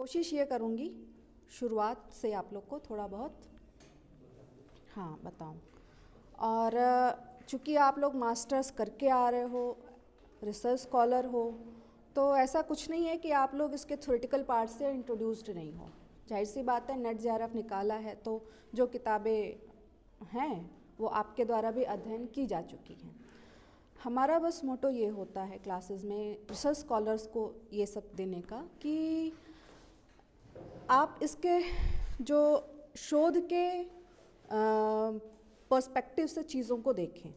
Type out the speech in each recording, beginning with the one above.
कोशिश ये करूँगी शुरुआत से आप लोग को थोड़ा बहुत बताऊँ। और चूँकि आप लोग मास्टर्स करके आ रहे हो, रिसर्च स्कॉलर हो, तो ऐसा कुछ नहीं है कि आप लोग इसके थ्योरेटिकल पार्ट से इंट्रोड्यूस्ड नहीं हो। जाहिर सी बात है, नेट जेआरएफ निकाला है तो जो किताबें हैं वो आपके द्वारा भी अध्ययन की जा चुकी हैं। हमारा बस मोटो ये होता है क्लासेस में रिसर्च स्कॉलर्स को ये सब देने का कि आप इसके जो शोध के पर्सपेक्टिव से चीज़ों को देखें,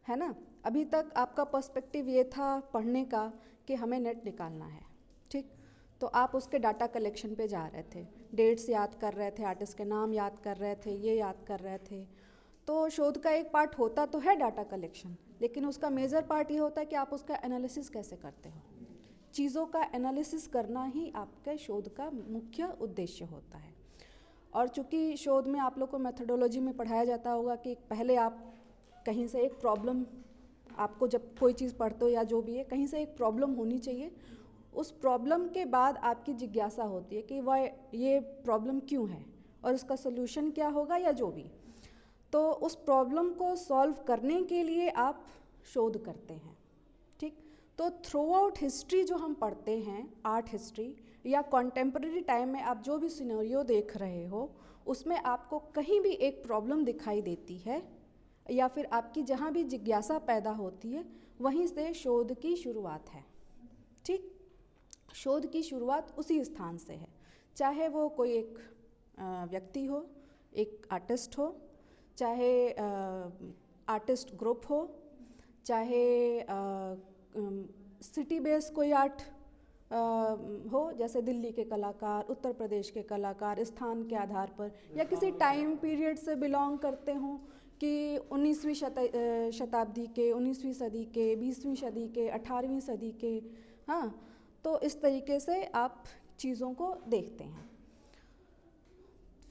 है ना। अभी तक आपका पर्सपेक्टिव ये था पढ़ने का कि हमें नेट निकालना है, ठीक। तो आप उसके डाटा कलेक्शन पे जा रहे थे, डेट्स याद कर रहे थे, आर्टिस्ट के नाम याद कर रहे थे, ये याद कर रहे थे। तो शोध का एक पार्ट होता तो है डाटा कलेक्शन, लेकिन उसका मेजर पार्ट ये होता है कि आप उसका एनालिसिस कैसे करते हो। चीज़ों का एनालिसिस करना ही आपके शोध का मुख्य उद्देश्य होता है। और चूँकि शोध में आप लोग को मेथोडोलॉजी में पढ़ाया जाता होगा कि पहले आप कहीं से एक प्रॉब्लम, आपको जब कोई चीज़ पढ़ते हो या जो भी है, कहीं से एक प्रॉब्लम होनी चाहिए। उस प्रॉब्लम के बाद आपकी जिज्ञासा होती है कि वह ये प्रॉब्लम क्यों है और उसका सलूशन क्या होगा या जो भी। तो उस प्रॉब्लम को सॉल्व करने के लिए आप शोध करते हैं, ठीक। तो थ्रू आउट हिस्ट्री जो हम पढ़ते हैं, आर्ट हिस्ट्री या कॉन्टेम्पररी टाइम में आप जो भी सिनेरियो देख रहे हो, उसमें आपको कहीं भी एक प्रॉब्लम दिखाई देती है या फिर आपकी जहाँ भी जिज्ञासा पैदा होती है, वहीं से शोध की शुरुआत है, ठीक। शोध की शुरुआत उसी स्थान से है, चाहे वो कोई एक व्यक्ति हो, एक आर्टिस्ट हो, चाहे आर्टिस्ट ग्रुप हो, चाहे सिटी बेस्ड कोई आर्ट हो, जैसे दिल्ली के कलाकार, उत्तर प्रदेश के कलाकार स्थान के आधार पर, या किसी टाइम पीरियड से बिलोंग करते हों कि 19वीं शताब्दी के, 19वीं सदी के, 20वीं सदी के, 18वीं सदी के। हाँ, तो इस तरीके से आप चीज़ों को देखते हैं।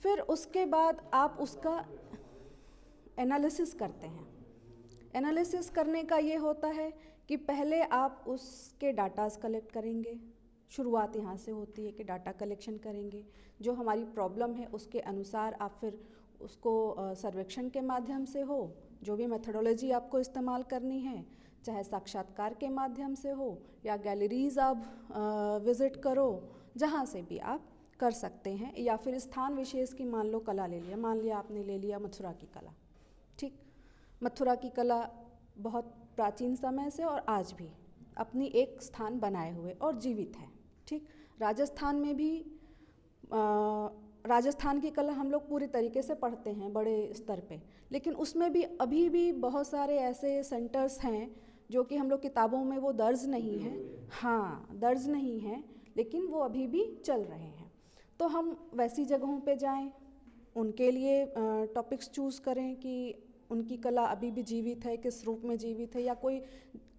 फिर उसके बाद आप उसका एनालिसिस करते हैं। एनालिसिस करने का ये होता है कि पहले आप उसके डाटास कलेक्ट करेंगे। शुरुआत यहाँ से होती है कि डाटा कलेक्शन करेंगे, जो हमारी प्रॉब्लम है उसके अनुसार आप फिर उसको सर्वेक्षण के माध्यम से हो, जो भी मेथोडोलॉजी आपको इस्तेमाल करनी है, चाहे साक्षात्कार के माध्यम से हो या गैलरीज आप विज़िट करो, जहाँ से भी आप कर सकते हैं। या फिर स्थान विशेष की मान लो कला ले लिया, मान लिया आपने ले लिया मथुरा की कला, ठीक। मथुरा की कला बहुत प्राचीन समय से और आज भी अपनी एक स्थान बनाए हुए और जीवित है, ठीक। राजस्थान में भी राजस्थान की कला हम लोग पूरी तरीके से पढ़ते हैं बड़े स्तर पे, लेकिन उसमें भी अभी भी बहुत सारे ऐसे सेंटर्स हैं जो कि हम लोग किताबों में वो दर्ज नहीं है। हाँ, दर्ज नहीं है, लेकिन वो अभी भी चल रहे हैं। तो हम वैसी जगहों पे जाएं, उनके लिए टॉपिक्स चूज़ करें कि उनकी कला अभी भी जीवित है, किस रूप में जीवित है, या कोई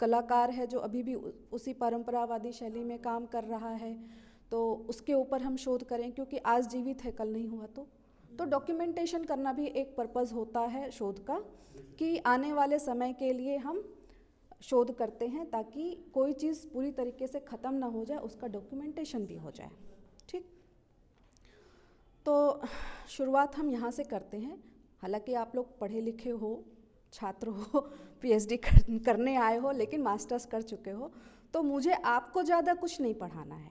कलाकार है जो अभी भी उसी परंपरावादी शैली में काम कर रहा है, तो उसके ऊपर हम शोध करें, क्योंकि आज जीवित है कल नहीं हुआ। तो डॉक्यूमेंटेशन करना भी एक पर्पज़ होता है शोध का, कि आने वाले समय के लिए हम शोध करते हैं ताकि कोई चीज़ पूरी तरीके से ख़त्म ना हो जाए, उसका डॉक्यूमेंटेशन भी हो जाए, ठीक। तो शुरुआत हम यहाँ से करते हैं। हालांकि आप लोग पढ़े लिखे हो, छात्र हो, पीएचडी करने आए हो, लेकिन मास्टर्स कर चुके हो, तो मुझे आपको ज़्यादा कुछ नहीं पढ़ाना है,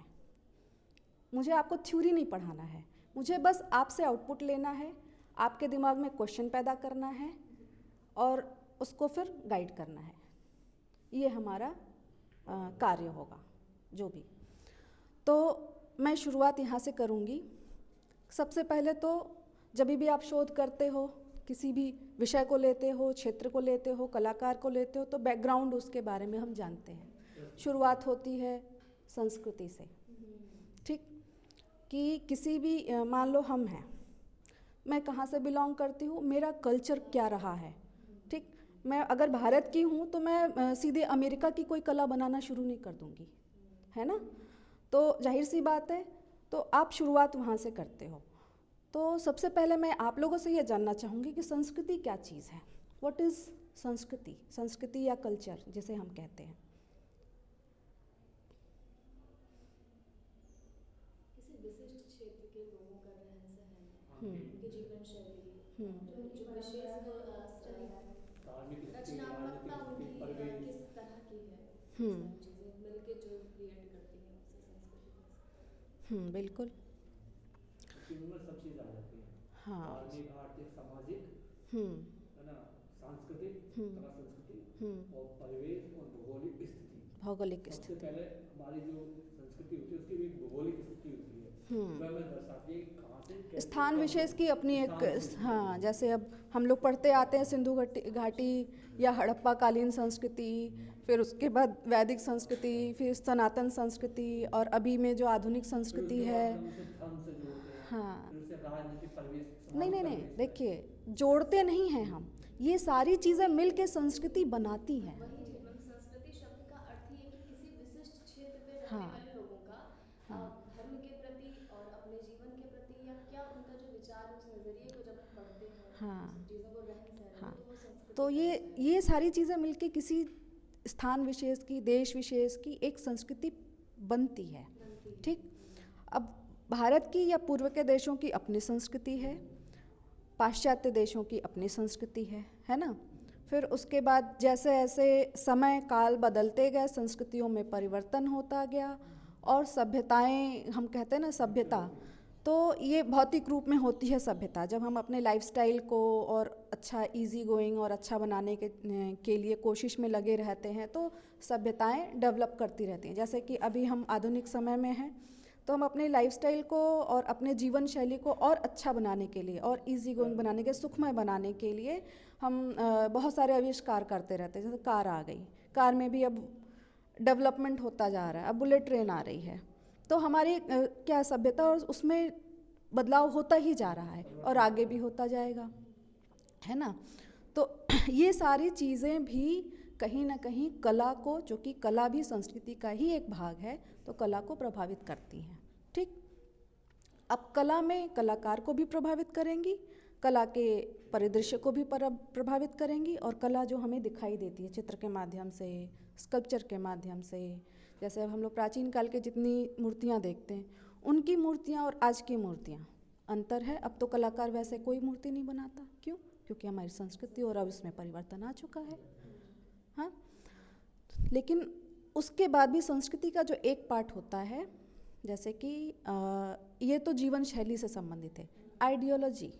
मुझे आपको थ्योरी नहीं पढ़ाना है, मुझे बस आपसे आउटपुट लेना है, आपके दिमाग में क्वेश्चन पैदा करना है और उसको फिर गाइड करना है। ये हमारा कार्य होगा जो भी। तो मैं शुरुआत यहाँ से करूँगी। सबसे पहले तो जब भी आप शोध करते हो, किसी भी विषय को लेते हो, क्षेत्र को लेते हो, कलाकार को लेते हो, तो बैकग्राउंड उसके बारे में हम जानते हैं। शुरुआत होती है संस्कृति से, ठीक। कि किसी भी मान लो हम हैं, मैं कहाँ से बिलोंग करती हूँ, मेरा कल्चर क्या रहा है, ठीक। मैं अगर भारत की हूँ तो मैं सीधे अमेरिका की कोई कला बनाना शुरू नहीं कर दूँगी, है ना। तो जाहिर सी बात है, तो आप शुरुआत वहाँ से करते हो। तो सबसे पहले मैं आप लोगों से ये जानना चाहूँगी कि संस्कृति क्या चीज़ है। व्हाट इज़ संस्कृति, संस्कृति या कल्चर जिसे हम कहते हैं। क्षेत्र के लोगों का रहन सहन, हम्म उनकी जीवन शैली, हम्म जो जो विशेष धार्मिक स्थिति, रचनात्मकता राजनीतिक स्थिति, उनकी परिवेश। किस तरह की है, ये हम्म सारी चीज़ें मिलके जो क्रिएट करती हैं उससे संस्कृति बन सकती बिल्कुल। क्योंकि उनमें सब चीज़ आ जाती है, हाँ। धार्मिक, आर्थिक, सामाजिक, हम्म है ना, सांस्कृतिक, हम्म कला संस्कृति हम्म और परिवेश और भौगोलिक स्थिति। भौगोलिक सबसे स्थिति। पहले हमारी जो संस्कृति होती है उसकी भी एक भौगोलिक स्थिति होती है, वह हमें दर्शाती है कि कहाँ से कैसे स्थान कब विशेष बनी। की अपनी एक, स्थान विशेष की हाँ, अपनी। जैसे अब हम लोग पढ़ते आते हैं सिंधु घाटी या हड़प्पा कालीन संस्कृति, फिर उसके बाद वैदिक संस्कृति, फिर सनातन संस्कृति, और अभी में जो आधुनिक फिर संस्कृति उसके है। बाद हम उसे धर्म से जोड़ते हैं, हाँ। फिर उसे राजनीतिक परिवेश, नहीं समाज नहीं नहीं, परिवेश में। देखिए, जोड़ते नहीं हैं हम, ये सारी चीज़ें मिल के संस्कृति बनाती हैं। वही चीज़ मैम, संस्कृति शब्द का अर्थ ही है कि किसी विशिष्ट क्षेत्र पे रहने हाँ वाले लोगों का हाँ धर्म के प्रति और अपने जीवन के प्रति, या क्या उनका जो विचार, उस नज़रिए को जब हम पढ़ते हैं, हाँ सब चीज़ों को, रहन सहन हाँ। को, तो वो संस्कृति तो कहलाता है। ये सारी चीज़ें मिलके किसी स्थान विशेष की, देश विशेष की एक संस्कृति बनती है। बनती है। ठीक। अब भारत की या पूर्व के देशों की अपनी संस्कृति है, पाश्चात्य देशों की अपनी संस्कृति है ना। फिर उसके बाद जैसे जैसे समय काल बदलते गए, संस्कृतियों में परिवर्तन होता गया, और सभ्यताएं, हम कहते हैं ना सभ्यता, तो ये भौतिक रूप में होती है सभ्यता। जब हम अपने लाइफस्टाइल को और अच्छा इजी गोइंग और अच्छा बनाने के लिए कोशिश में लगे रहते हैं, तो सभ्यताएं डेवलप करती रहती हैं। जैसे कि अभी हम आधुनिक समय में हैं, तो हम अपने लाइफस्टाइल को और अपने जीवन शैली को और अच्छा बनाने के लिए और इजी गोइंग बनाने के, सुखमय बनाने के लिए हम बहुत सारे आविष्कार करते रहते हैं। जैसे कार आ गई, कार में भी अब डेवलपमेंट होता जा रहा है, अब बुलेट ट्रेन आ रही है, तो हमारी क्या सभ्यता और उसमें बदलाव होता ही जा रहा है और आगे भी होता जाएगा, है ना। तो ये सारी चीज़ें भी कहीं ना कहीं कला को, जो कि कला भी संस्कृति का ही एक भाग है, तो कला को प्रभावित करती हैं। ठीक। अब कला में कलाकार को भी प्रभावित करेंगी, कला के परिदृश्य को भी प्रभावित करेंगी, और कला जो हमें दिखाई देती है चित्र के माध्यम से, स्कल्पचर के माध्यम से। जैसे अब हम लोग प्राचीन काल के जितनी मूर्तियाँ देखते हैं, उनकी मूर्तियाँ और आज की मूर्तियाँ अंतर है। अब तो कलाकार वैसे कोई मूर्ति नहीं बनाता, क्यों? क्योंकि हमारी संस्कृति और अब इसमें परिवर्तन आ चुका है। हाँ, लेकिन उसके बाद भी संस्कृति का जो एक पार्ट होता है, जैसे कि ये तो जीवन शैली से संबंधित है, आइडियोलॉजी,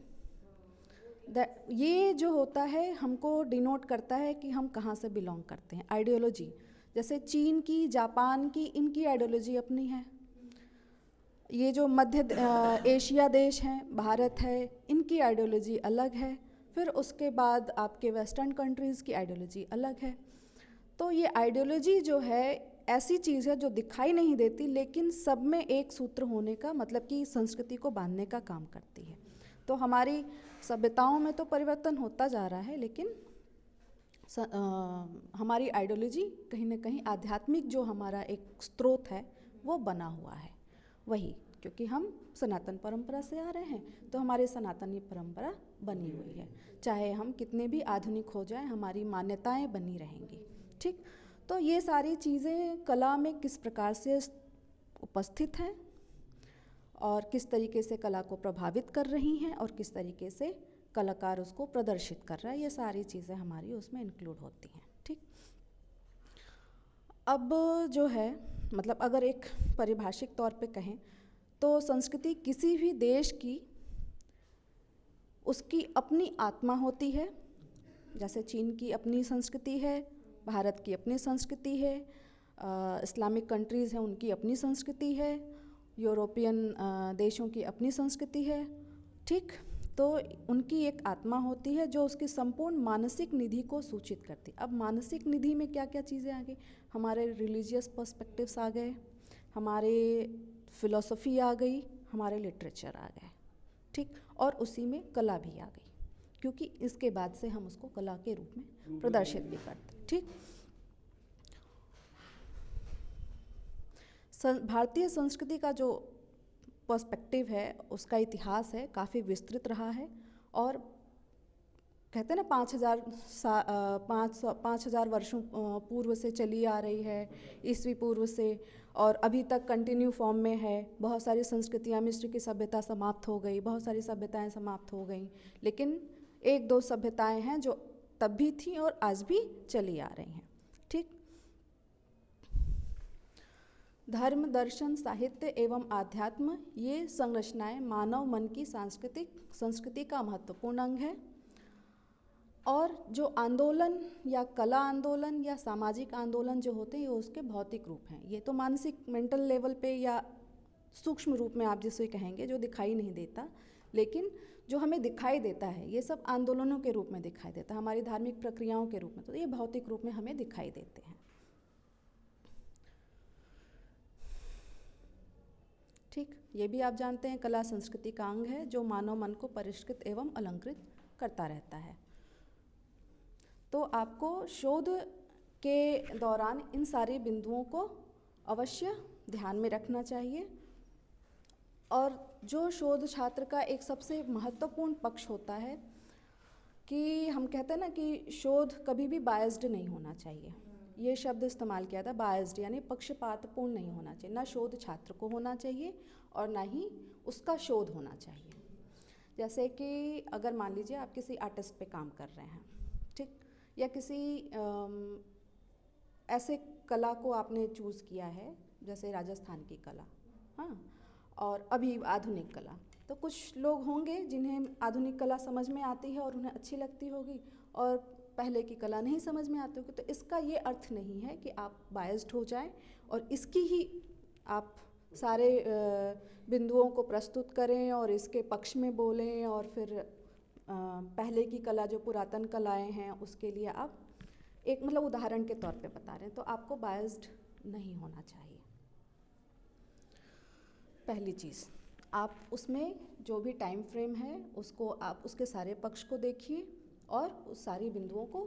ये जो होता है हमको डिनोट करता है कि हम कहाँ से बिलोंग करते हैं। आइडियोलॉजी, जैसे चीन की, जापान की, इनकी आइडियोलॉजी अपनी है। ये जो मध्य एशिया देश हैं, भारत है, इनकी आइडियोलॉजी अलग है। फिर उसके बाद आपके वेस्टर्न कंट्रीज़ की आइडियोलॉजी अलग है। तो ये आइडियोलॉजी जो है ऐसी चीज़ है जो दिखाई नहीं देती, लेकिन सब में एक सूत्र होने का, मतलब कि संस्कृति को बांधने का काम करती है। तो हमारी सभ्यताओं में तो परिवर्तन होता जा रहा है, लेकिन हमारी आइडियोलॉजी कहीं ना कहीं आध्यात्मिक जो हमारा एक स्रोत है वो बना हुआ है। वही, क्योंकि हम सनातन परंपरा से आ रहे हैं, तो हमारी सनातनी परंपरा बनी हुई है। चाहे हम कितने भी आधुनिक हो जाएं, हमारी मान्यताएं बनी रहेंगी। ठीक। तो ये सारी चीज़ें कला में किस प्रकार से उपस्थित हैं और किस तरीके से कला को प्रभावित कर रही हैं और किस तरीके से कलाकार उसको प्रदर्शित कर रहा है, ये सारी चीज़ें हमारी उसमें इंक्लूड होती हैं। ठीक। अब जो है, मतलब अगर एक पारिभाषिक तौर पे कहें तो संस्कृति किसी भी देश की, उसकी अपनी आत्मा होती है। जैसे चीन की अपनी संस्कृति है, भारत की अपनी संस्कृति है, इस्लामिक कंट्रीज़ हैं उनकी अपनी संस्कृति है, यूरोपियन देशों की अपनी संस्कृति है। ठीक। तो उनकी एक आत्मा होती है जो उसकी संपूर्ण मानसिक निधि को सूचित करती है। अब मानसिक निधि में क्या क्या चीज़ें आ गई? हमारे रिलीजियस पर्सपेक्टिव्स आ गए, हमारे फिलॉसफी आ गई, हमारे लिटरेचर आ गए। ठीक। और उसी में कला भी आ गई, क्योंकि इसके बाद से हम उसको कला के रूप में प्रदर्शित भी करते। ठीक। भारतीय संस्कृति का जो पर्सपेक्टिव है, उसका इतिहास है, काफ़ी विस्तृत रहा है और कहते हैं ना 5,000 वर्षों पूर्व से चली आ रही है, ईस्वी पूर्व से, और अभी तक कंटिन्यू फॉर्म में है। बहुत सारी संस्कृतियाँ, मिस्र की सभ्यता समाप्त हो गई, बहुत सारी सभ्यताएं समाप्त हो गई, लेकिन एक दो सभ्यताएं हैं जो तब भी थी और आज भी चली आ रही हैं। ठीक। धर्म, दर्शन, साहित्य एवं आध्यात्म, ये संरचनाएं मानव मन की संस्कृति का महत्वपूर्ण अंग है। और जो आंदोलन या कला आंदोलन या सामाजिक आंदोलन जो होते हैं, ये उसके भौतिक रूप हैं। ये तो मानसिक, मेंटल लेवल पे या सूक्ष्म रूप में आप जिसे कहेंगे, जो दिखाई नहीं देता, लेकिन जो हमें दिखाई देता है, ये सब आंदोलनों के रूप में दिखाई देता है, हमारी धार्मिक प्रक्रियाओं के रूप में, तो ये भौतिक रूप में हमें दिखाई देते हैं। ठीक। ये भी आप जानते हैं, कला संस्कृति का अंग है जो मानव मन को परिष्कृत एवं अलंकृत करता रहता है। तो आपको शोध के दौरान इन सारे बिंदुओं को अवश्य ध्यान में रखना चाहिए। और जो शोध छात्र का एक सबसे महत्वपूर्ण पक्ष होता है कि हम कहते हैं ना कि शोध कभी भी बायस्ड नहीं होना चाहिए। ये शब्द इस्तेमाल किया था, बायस्ड, यानी पक्षपातपूर्ण नहीं होना चाहिए। ना शोध छात्र को होना चाहिए और ना ही उसका शोध होना चाहिए। जैसे कि अगर मान लीजिए आप किसी आर्टिस्ट पे काम कर रहे हैं, ठीक, या किसी ऐसे कला को आपने चूज़ किया है, जैसे राजस्थान की कला, हाँ, और अभी आधुनिक कला, तो कुछ लोग होंगे जिन्हें आधुनिक कला समझ में आती है और उन्हें अच्छी लगती होगी, और पहले की कला नहीं समझ में आती होगी। तो इसका ये अर्थ नहीं है कि आप बायस्ड हो जाएं और इसकी ही आप सारे बिंदुओं को प्रस्तुत करें और इसके पक्ष में बोलें, और फिर पहले की कला, जो पुरातन कलाएं हैं, उसके लिए आप एक मतलब उदाहरण के तौर पे बता रहे हैं, तो आपको बायस्ड नहीं होना चाहिए। पहली चीज़, आप उसमें जो भी टाइम फ्रेम है उसको आप उसके सारे पक्ष को देखिए और उस सारी बिंदुओं को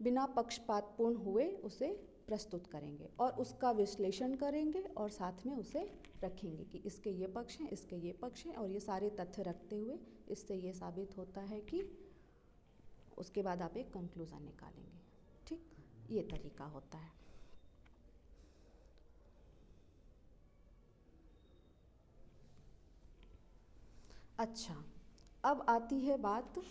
बिना पक्षपातपूर्ण हुए उसे प्रस्तुत करेंगे और उसका विश्लेषण करेंगे और साथ में उसे रखेंगे कि इसके ये पक्ष हैं, इसके ये पक्ष हैं, और ये सारे तथ्य रखते हुए इससे ये साबित होता है कि, उसके बाद आप एक कंक्लूजन निकालेंगे। ठीक, ये तरीका होता है। अच्छा, अब आती है बात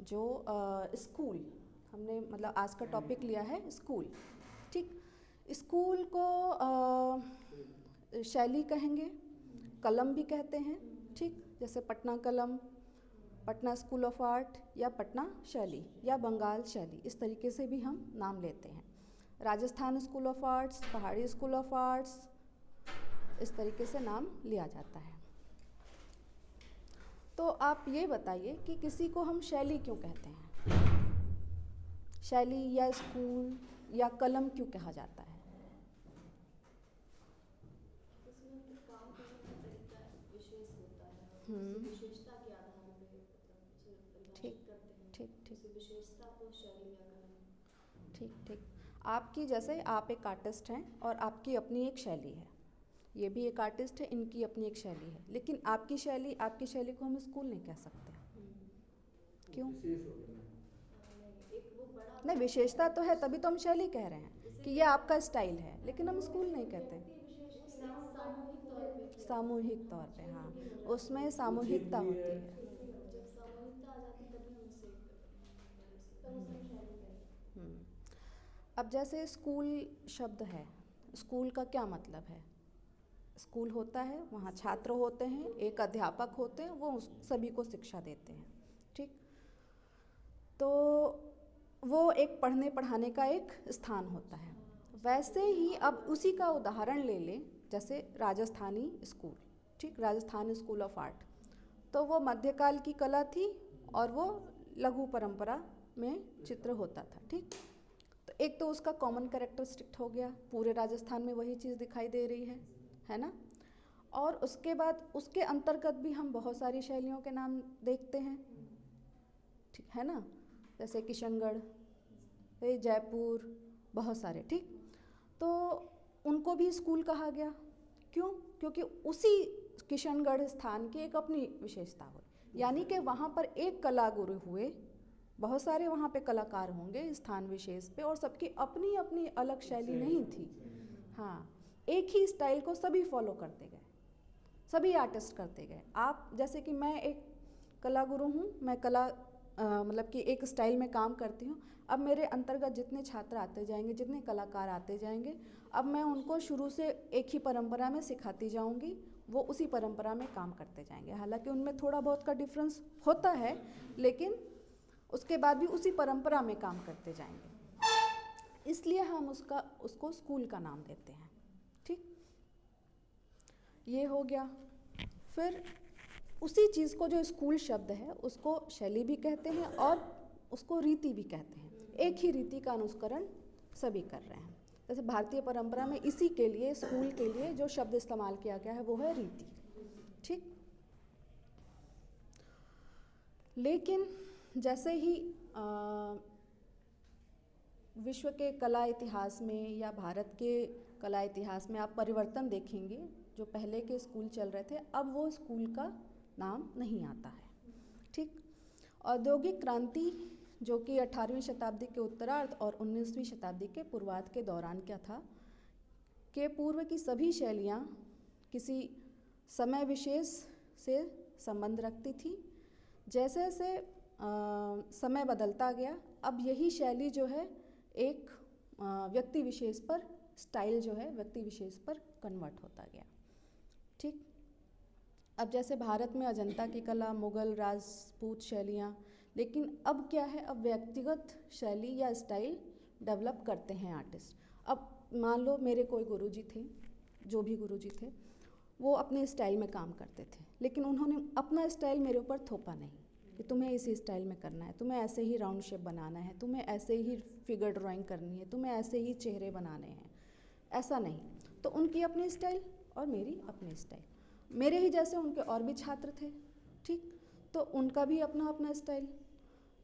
जो स्कूल, हमने मतलब आज का टॉपिक लिया है स्कूल। ठीक, स्कूल को शैली कहेंगे, कलम भी कहते हैं। ठीक, जैसे पटना कलम, पटना स्कूल ऑफ आर्ट, या पटना शैली, या बंगाल शैली, इस तरीके से भी हम नाम लेते हैं। राजस्थान स्कूल ऑफ आर्ट्स, पहाड़ी स्कूल ऑफ आर्ट्स, इस तरीके से नाम लिया जाता है। तो आप ये बताइए कि किसी को हम शैली क्यों कहते हैं? शैली या स्कूल या कलम क्यों कहा जाता है? इसमें उनके काम करने का तरीका विशेष होता है और उसी विशेषता के आधार पे मतलब उसे परिभाषित करते हैं। ठीक ठीक उसी विशेषता को शैली या कलम। ठीक ठीक। आपकी, जैसे आप एक आर्टिस्ट हैं और आपकी अपनी एक शैली है, ये भी एक आर्टिस्ट है, इनकी अपनी एक शैली है, लेकिन आपकी शैली को हम स्कूल नहीं कह सकते। क्यों? नहीं, विशेषता तो है, तभी तो हम शैली कह रहे हैं कि ये आपका स्टाइल है, लेकिन हम स्कूल नहीं कहते। सामूहिक तौर पे, हाँ, उसमें सामूहिकता होती है। जब सामूहिकता आ जाती तभी हम उसे शैली कहते हैं। अब जैसे स्कूल शब्द है, स्कूल का क्या मतलब है? स्कूल होता है, वहाँ छात्र होते हैं, एक अध्यापक होते हैं, वो सभी को शिक्षा देते हैं। ठीक, तो वो एक पढ़ने पढ़ाने का एक स्थान होता है। वैसे ही अब उसी का उदाहरण ले लें, जैसे राजस्थानी स्कूल। ठीक, राजस्थान स्कूल ऑफ आर्ट, तो वो मध्यकाल की कला थी और वो लघु परंपरा में चित्र होता था। ठीक, तो एक तो उसका कॉमन कैरेक्टरिस्टिक हो गया, पूरे राजस्थान में वही चीज़ दिखाई दे रही है ना। और उसके बाद उसके अंतर्गत भी हम बहुत सारी शैलियों के नाम देखते हैं, ठीक है ना, जैसे किशनगढ़, जयपुर, बहुत सारे। ठीक, तो उनको भी स्कूल कहा गया। क्यों? क्योंकि उसी किशनगढ़ स्थान की एक अपनी विशेषता हो, यानी कि वहाँ पर एक कला गुरु हुए, बहुत सारे वहाँ पे कलाकार होंगे स्थान विशेष पे, और सबकी अपनी अपनी अलग शैली नहीं थी। हाँ, एक ही स्टाइल को सभी फॉलो करते गए, सभी आर्टिस्ट करते गए। आप जैसे कि मैं एक कला गुरु हूँ, मैं कला मतलब कि एक स्टाइल में काम करती हूँ। अब मेरे अंतर्गत जितने छात्र आते जाएंगे, जितने कलाकार आते जाएंगे, अब मैं उनको शुरू से एक ही परंपरा में सिखाती जाऊंगी, वो उसी परंपरा में काम करते जाएंगे। हालांकि उनमें थोड़ा बहुत का डिफरेंस होता है, लेकिन उसके बाद भी उसी परंपरा में काम करते जाएंगे। इसलिए हम उसको स्कूल का नाम देते हैं। ठीक, ये हो गया। फिर उसी चीज़ को, जो स्कूल शब्द है, उसको शैली भी कहते हैं और उसको रीति भी कहते हैं। एक ही रीति का अनुसरण सभी कर रहे हैं। जैसे भारतीय परंपरा में इसी के लिए, स्कूल के लिए जो शब्द इस्तेमाल किया गया है वो है रीति। ठीक, लेकिन जैसे ही विश्व के कला इतिहास में या भारत के कला इतिहास में आप परिवर्तन देखेंगे, जो पहले के स्कूल चल रहे थे, अब वो स्कूल का नाम नहीं आता है। ठीक, औद्योगिक क्रांति जो कि 18वीं शताब्दी के उत्तरार्ध और 19वीं शताब्दी के पूर्वार्ध के दौरान क्या था, के पूर्व की सभी शैलियाँ किसी समय विशेष से संबंध रखती थी। जैसे जैसे समय बदलता गया, अब यही शैली जो है एक व्यक्ति विशेष पर, स्टाइल जो है व्यक्ति विशेष पर कन्वर्ट होता गया। ठीक, अब जैसे भारत में अजंता की कला, मुगल, राजपूत शैलियाँ, लेकिन अब क्या है, अब व्यक्तिगत शैली या स्टाइल डेवलप करते हैं आर्टिस्ट। अब मान लो मेरे कोई गुरुजी थे, जो भी गुरुजी थे, वो अपने स्टाइल में काम करते थे, लेकिन उन्होंने अपना स्टाइल मेरे ऊपर थोपा नहीं कि तुम्हें इसी स्टाइल में करना है, तुम्हें ऐसे ही राउंड शेप बनाना है, तुम्हें ऐसे ही फिगर ड्राइंग करनी है, तुम्हें ऐसे ही चेहरे बनाने हैं, ऐसा नहीं। तो उनकी अपनी स्टाइल और मेरी अपनी स्टाइल। मेरे ही जैसे उनके और भी छात्र थे, ठीक, तो उनका भी अपना अपना स्टाइल।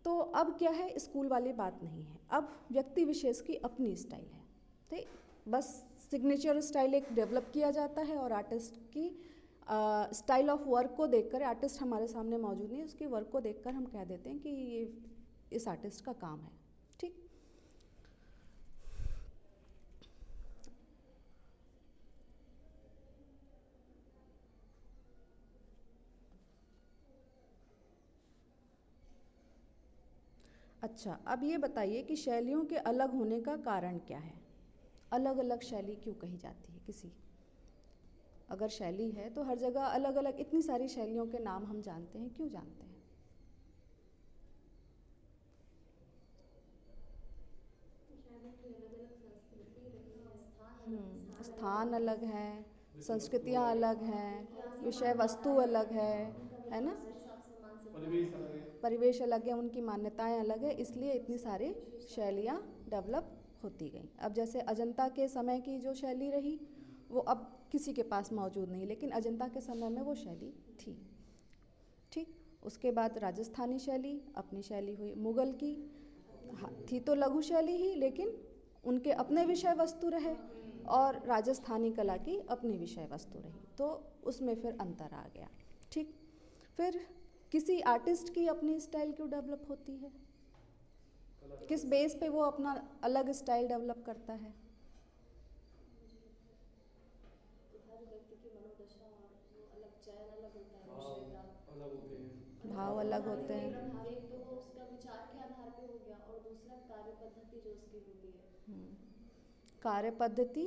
तो अब क्या है, स्कूल वाली बात नहीं है, अब व्यक्ति विशेष की अपनी स्टाइल है। ठीक, बस सिग्नेचर स्टाइल एक डेवलप किया जाता है और आर्टिस्ट की स्टाइल ऑफ वर्क को देखकर, आर्टिस्ट हमारे सामने मौजूद नहीं, उसकी वर्क को देखकर हम कह देते हैं कि ये इस आर्टिस्ट का काम है। ठीक, अच्छा, अब ये बताइए कि शैलियों के अलग होने का कारण क्या है? अलग अलग शैली क्यों कही जाती है किसी? अगर शैली है तो हर जगह अलग अलग, इतनी सारी शैलियों के नाम हम जानते हैं, क्यों जानते हैं? स्थान अलग है, संस्कृतियाँ अलग हैं, विषय वस्तु अलग है ना, परिवेश अलग है, परिवेश अलग है, उनकी मान्यताएं अलग है, इसलिए इतनी सारी शैलियाँ डेवलप होती गई। अब जैसे अजंता के समय की जो शैली रही, वो अब किसी के पास मौजूद नहीं, लेकिन अजंता के समय में वो शैली थी। ठीक, उसके बाद राजस्थानी शैली अपनी शैली हुई, मुगल की थी तो लघु शैली ही, लेकिन उनके अपने विषय वस्तु रहे, और राजस्थानी कला की अपनी विषय वस्तु रही, तो उसमें फिर अंतर आ गया। ठीक, फिर किसी आर्टिस्ट की अपनी स्टाइल क्यों डेवलप होती है? किस बेस पे वो अपना अलग स्टाइल डेवलप करता है? हर व्यक्ति की मनोदशा और वो अलग चयन अलग होता है विषय का, अलग होते हैं, भाव अलग होते हैं। एक तो वो उसका विचार के आधार पे हो गया, और दूसरा कार्य पद्धति जो उसकी होती है, कार्य पद्धति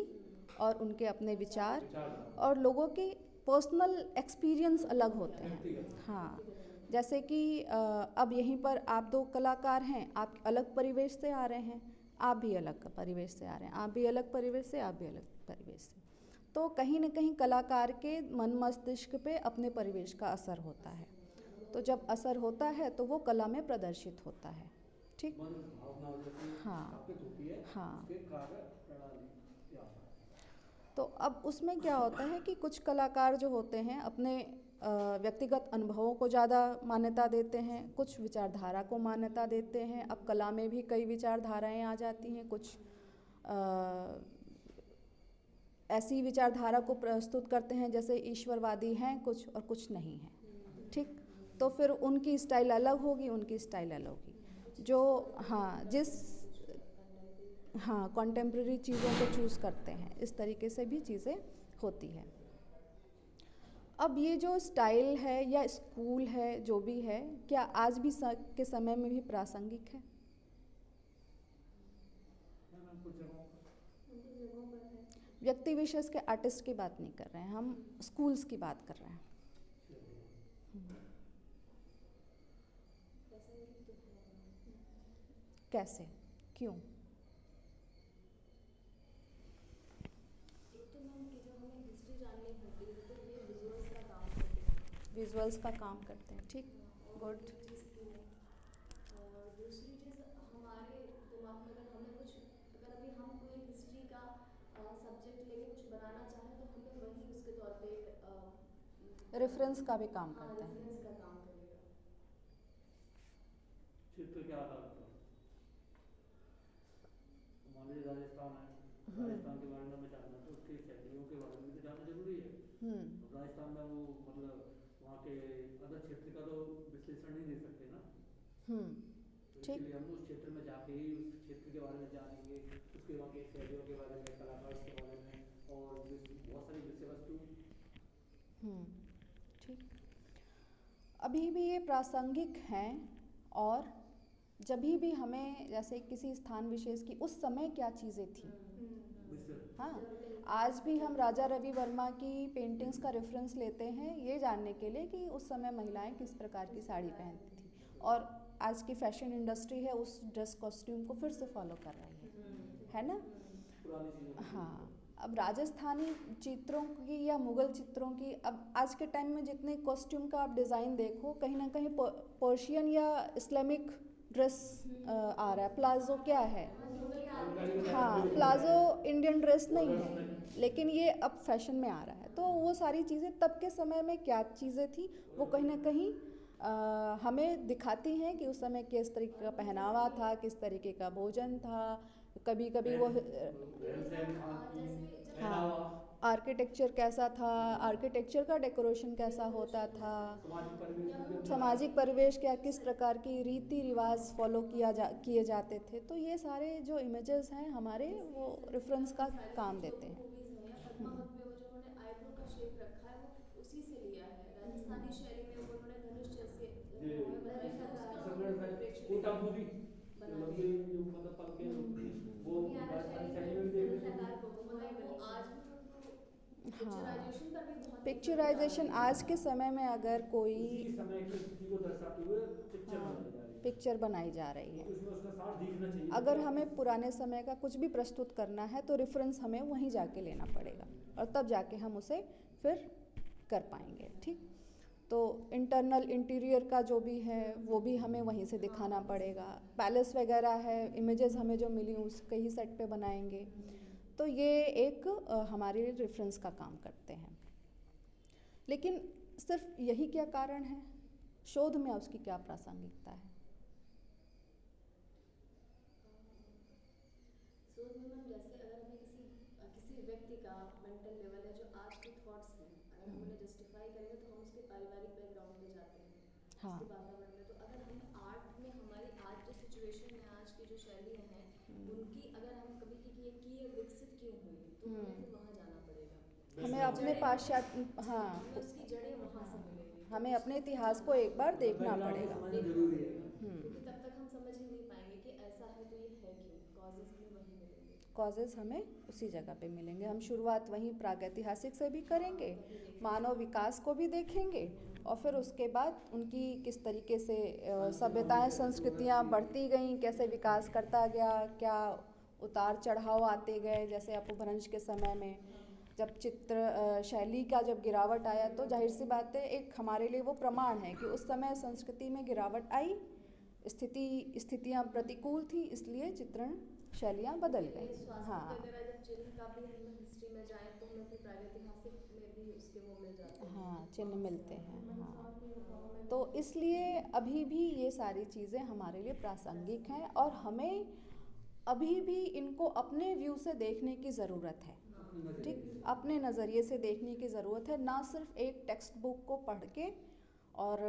और उनके अपने विचार, विचार और लोगों के पर्सनल एक्सपीरियंस अलग होते हैं। हाँ, जैसे कि अब यहीं पर आप दो कलाकार हैं, आप अलग परिवेश से आ रहे हैं, आप भी अलग परिवेश से आ रहे हैं, आप भी अलग परिवेश से, आप भी अलग परिवेश से, तो कहीं ना कहीं कलाकार के मन मस्तिष्क पे अपने परिवेश का असर होता है। तो जब असर होता है तो वो कला में प्रदर्शित होता है। ठीक, मन भावना जैसे हाँ, स्थापित होती है, हाँ, उसके कार्य प्रणाली या तो अब उसमें क्या होता है कि कुछ कलाकार जो होते हैं अपने व्यक्तिगत अनुभवों को ज़्यादा मान्यता देते हैं, कुछ विचारधारा को मान्यता देते हैं। अब कला में भी कई विचारधाराएं आ जाती हैं, कुछ ऐसी विचारधारा को प्रस्तुत करते हैं जैसे ईश्वरवादी हैं कुछ, और कुछ नहीं हैं। ठीक, तो फिर उनकी स्टाइल अलग होगी, उनकी स्टाइल अलग होगी। जो हाँ जिस हाँ कॉन्टेम्प्रेरी चीज़ों को चूज़ करते हैं, इस तरीके से भी चीज़ें होती हैं। अब ये जो स्टाइल है या स्कूल है जो भी है, क्या आज भी के समय में भी प्रासंगिक है? कुछ जगहों पर कुछ जगहों पर है। व्यक्ति विशेष के आर्टिस्ट की बात नहीं कर रहे हैं, हम स्कूल्स की बात कर रहे हैं। प्रासंगिक तो है। कैसे, क्यों? एक तो मैम कि जब हमें हिस्ट्री जाननी होती है तो ये विजुअल्स का काम करते हैं। विजुअल्स का काम करते हैं, ठीक, और गुड। एक चीज़ की है, और दूसरी चीज़ हमारे दिमाग में अगर हमें कुछ, अगर अभी हम कोई हिस्ट्री का सब्जेक्ट लेके कुछ बनाना चाहें तो हमें वही उसके तौर पे एक रेफरेंस का भी काम हाँ करता है। रेफरेंस का काम करेगा। चित्र के आधार पर मान लीजिए राजस्थान है, राजस्थान के बारे में हमें जानना है तो उसके शैलियों के बारे में भी तो जानना जरूरी है। अब राजस्थान में वो मतलब वहाँ के अदर क्षेत्र का तो विश्लेषण नहीं दे सकते ना, तो इसलिए हम उस क्षेत्र में जाके ही उस क्षेत्र के बारे में जानेंगे, उसके वहाँ के शैलियों के बारे में, कलाकार के बारे में और बहुत सारी विषय वस्तु। ठीक, अभी भी ये प्रासंगिक हैं। और जब भी हमें जैसे किसी स्थान विशेष की उस समय क्या चीज़ें थी, हाँ, आज भी हम राजा रवि वर्मा की पेंटिंग्स का रेफरेंस लेते हैं ये जानने के लिए कि उस समय महिलाएं किस प्रकार की साड़ी पहनती थी, और आज की फैशन इंडस्ट्री है उस ड्रेस कॉस्ट्यूम को फिर से फॉलो कर रही है ना। हाँ, अब राजस्थानी चित्रों की या मुगल चित्रों की, अब आज के टाइम में जितने कॉस्ट्यूम का आप डिज़ाइन देखो कहीं ना कहीं पर्शियन या इस्लामिक ड्रेस आ रहा है। प्लाजो क्या है, हाँ, प्लाजो इंडियन ड्रेस नहीं है, लेकिन ये अब फैशन में आ रहा है। तो वो सारी चीज़ें तब के समय में क्या चीज़ें थी वो कहीं ना कहीं हमें दिखाती हैं कि उस समय किस तरीके का पहनावा था, किस तरीके का भोजन था, कभी कभी वो हाँ आर्किटेक्चर कैसा था, आर्किटेक्चर का डेकोरेशन कैसा होता था, सामाजिक परिवेश क्या, किस प्रकार की रीति रिवाज फॉलो किए जाते थे। तो ये सारे जो इमेजेस हैं हमारे वो रेफरेंस का काम देते हैं। मूवीज में या पद्मावत में वो जो उन्होंने आईब्रो का शेप रखा है वो उसी से लिया है। राजस्थानी शैली में वो उन्होंने धनुष जैसे भौहें बनाई है, उसका उन्होंने परिप्रेक्ष्य लेकर बना दिया। जो मतलब पलके होती हैं वो राजस्थानी शैली में भी देखने को मतलब वो आज भी उनको पिक्चराइजेशन पर भी बहुत पिक्चराइजेशन आज के समय में अगर कोई उसी समय की स्थिति को दर्शाते हुए पिक्चर बनाई जा रही है, पिक्चर बनाई जा रही है। तो उसमें उसका सार दिखना चाहिए। अगर हमें पुराने समय का कुछ भी प्रस्तुत करना है तो रेफरेंस हमें वहीं जाके लेना पड़ेगा और तब जाके हम उसे फिर कर पाएंगे, ठीक। तो इंटरनल इंटीरियर का जो भी है वो भी हमें वहीं से दिखाना पड़ेगा। पैलेस वगैरह है, इमेजेस हमें जो मिली उसके ही सेट पे बनाएंगे। तो ये एक हमारे रेफरेंस का काम करते हैं। लेकिन सिर्फ यही क्या कारण है, शोध में उसकी क्या प्रासंगिकता है? शोध में मैम जैसे अगर हमें किसी व्यक्ति का मेंटल लेवल है, जो आज के थॉट्स हैं, अगर हम उन्हें जस्टिफाई करेंगे तो हम उसके पारिवारिक बैकग्राउंड पे जाते हैं, उसके वातावरण में। तो अगर हम आर्ट में हमारी आज जो सिचुएशन है, आज की जो शैलियाँ हैं, उनकी अगर हम कभी कि ये विकसित क्यों हुई, तो हमें फिर वहाँ जाना पड़ेगा। हमें अपने पाश्चात्य हमें उसकी जड़ें वहाँ से मिलेंगी। हमें अपने इतिहास को एक बार देखना पड़ेगा, क्योंकि तब तक हम समझ ही नहीं पाएंगे कि ऐसा है तो ये है क्यों। कॉजेज हमें वही मिलेंगे, कॉजेज हमें उसी जगह पे मिलेंगे। हम शुरुआत वहीं प्रागैतिहासिक से भी करेंगे, मानव विकास को भी देखेंगे और फिर उसके बाद उनकी किस तरीके से सभ्यताएं संस्कृतियां बढ़ती गईं, कैसे विकास करता गया, क्या उतार चढ़ाव आते गए। जैसे अपभ्रंश के समय में जब चित्र शैली का जब गिरावट आया तो जाहिर सी बात है एक हमारे लिए वो प्रमाण है कि उस समय संस्कृति में गिरावट आई, स्थितियाँ प्रतिकूल थी, इसलिए चित्रण शैलियाँ बदल गई। हाँ, वगैरह जब चिन्ह का भी हम हिस्ट्री में जाएं तो हमें फिर प्रागैतिहासिक में भी उसके वो मिल जाते हैं। हाँ, चिन्ह मिलते हैं। हाँ, तो इसलिए अभी भी ये सारी चीज़ें हमारे लिए प्रासंगिक हैं और हमें अभी भी इनको अपने व्यू से देखने की ज़रूरत है, ठीक, अपने नज़रिए से देखने की ज़रूरत है। ना सिर्फ एक टेक्स्ट बुक को पढ़ के और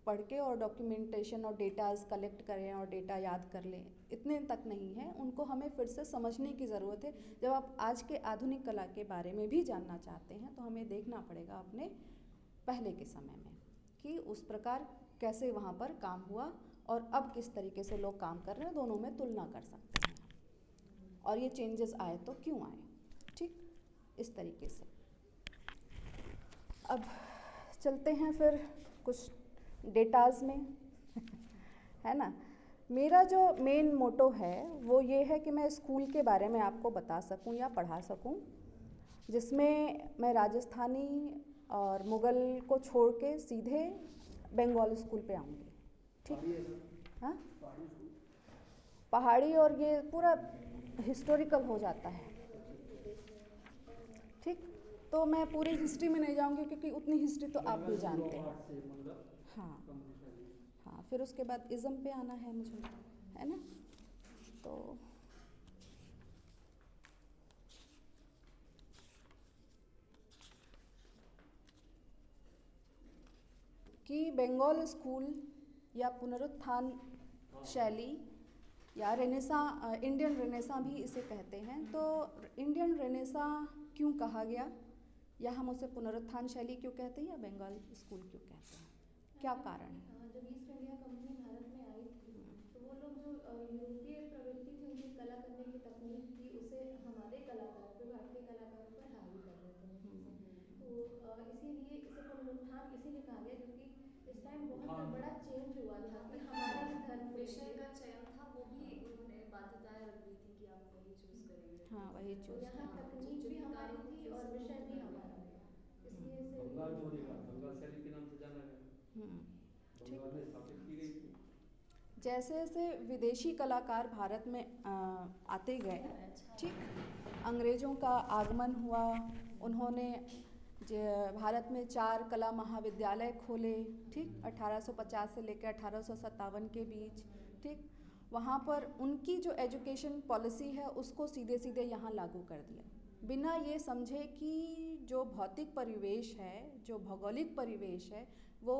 पढ़ के और डॉक्यूमेंटेशन और डेटाज कलेक्ट करें और डेटा याद कर लें, इतने तक नहीं है, उनको हमें फिर से समझने की ज़रूरत है। जब आप आज के आधुनिक कला के बारे में भी जानना चाहते हैं तो हमें देखना पड़ेगा अपने पहले के समय में कि उस प्रकार कैसे वहाँ पर काम हुआ और अब किस तरीके से लोग काम कर रहे हैं, दोनों में तुलना कर सकते हैं और ये चेंजेस आए तो क्यों आए। ठीक, इस तरीके से। अब चलते हैं फिर कुछ डेटाज में है ना। मेरा जो मेन मोटो है वो ये है कि मैं स्कूल के बारे में आपको बता सकूं या पढ़ा सकूं, जिसमें मैं राजस्थानी और मुगल को छोड़ के सीधे बंगाल स्कूल पे आऊँगी। ठीक, हाँ, पहाड़ी और ये पूरा हिस्टोरिकल हो जाता है। ठीक, तो मैं पूरी हिस्ट्री में नहीं जाऊंगी क्योंकि उतनी हिस्ट्री तो आप भी जानते हैं। हाँ हाँ, फिर उसके बाद इज़म पे आना है मुझे, है ना। तो कि बंगाल स्कूल या पुनरुत्थान शैली या रेनेसा, इंडियन रेनेसा भी इसे कहते हैं। तो इंडियन रेनेसा क्यों कहा गया, या हम उसे पुनरुत्थान शैली क्यों कहते हैं या बंगाल स्कूल क्यों कहते हैं, क्या कारण है? जब ईस्ट इंडिया कंपनी भारत में आई थी तो वो लोग जो यूरोपीय प्रवृत्ति थी, उनकी कला करने की तकनीक थी, उसे हमारे कलाकारों पे, भारतीय कलाकारों पर हावी कर रहे थे उनकी से। तो इसीलिए इसे पुनरुत्थान इसीलिए कहा गया क्योंकि इस टाइम बहुत बड़ा चेंज हुआ था कि हमारे ही धर्म विषय का चयन था वो भी उन्होंने बाध्यताएं रख दी थी कि आप वही चूज करेंगे। हाँ, वही चूज। यहाँ तकनीक भी हमारी थी और विषय भी हमारा था, इसलिए इसे बंगाल में होने का बंगाल शैली के नाम से जाना गया, बंगाल में स्थापित की गई थी। जैसे जैसे विदेशी कलाकार भारत में आते गए, ठीक, अंग्रेज़ों का आगमन हुआ, उन्होंने भारत में 4 कला महाविद्यालय खोले, ठीक, 1850 से लेकर 1857 के बीच। ठीक, वहाँ पर उनकी जो एजुकेशन पॉलिसी है उसको सीधे सीधे यहाँ लागू कर दिया, बिना ये समझे कि जो भौतिक परिवेश है, जो भौगोलिक परिवेश है, वो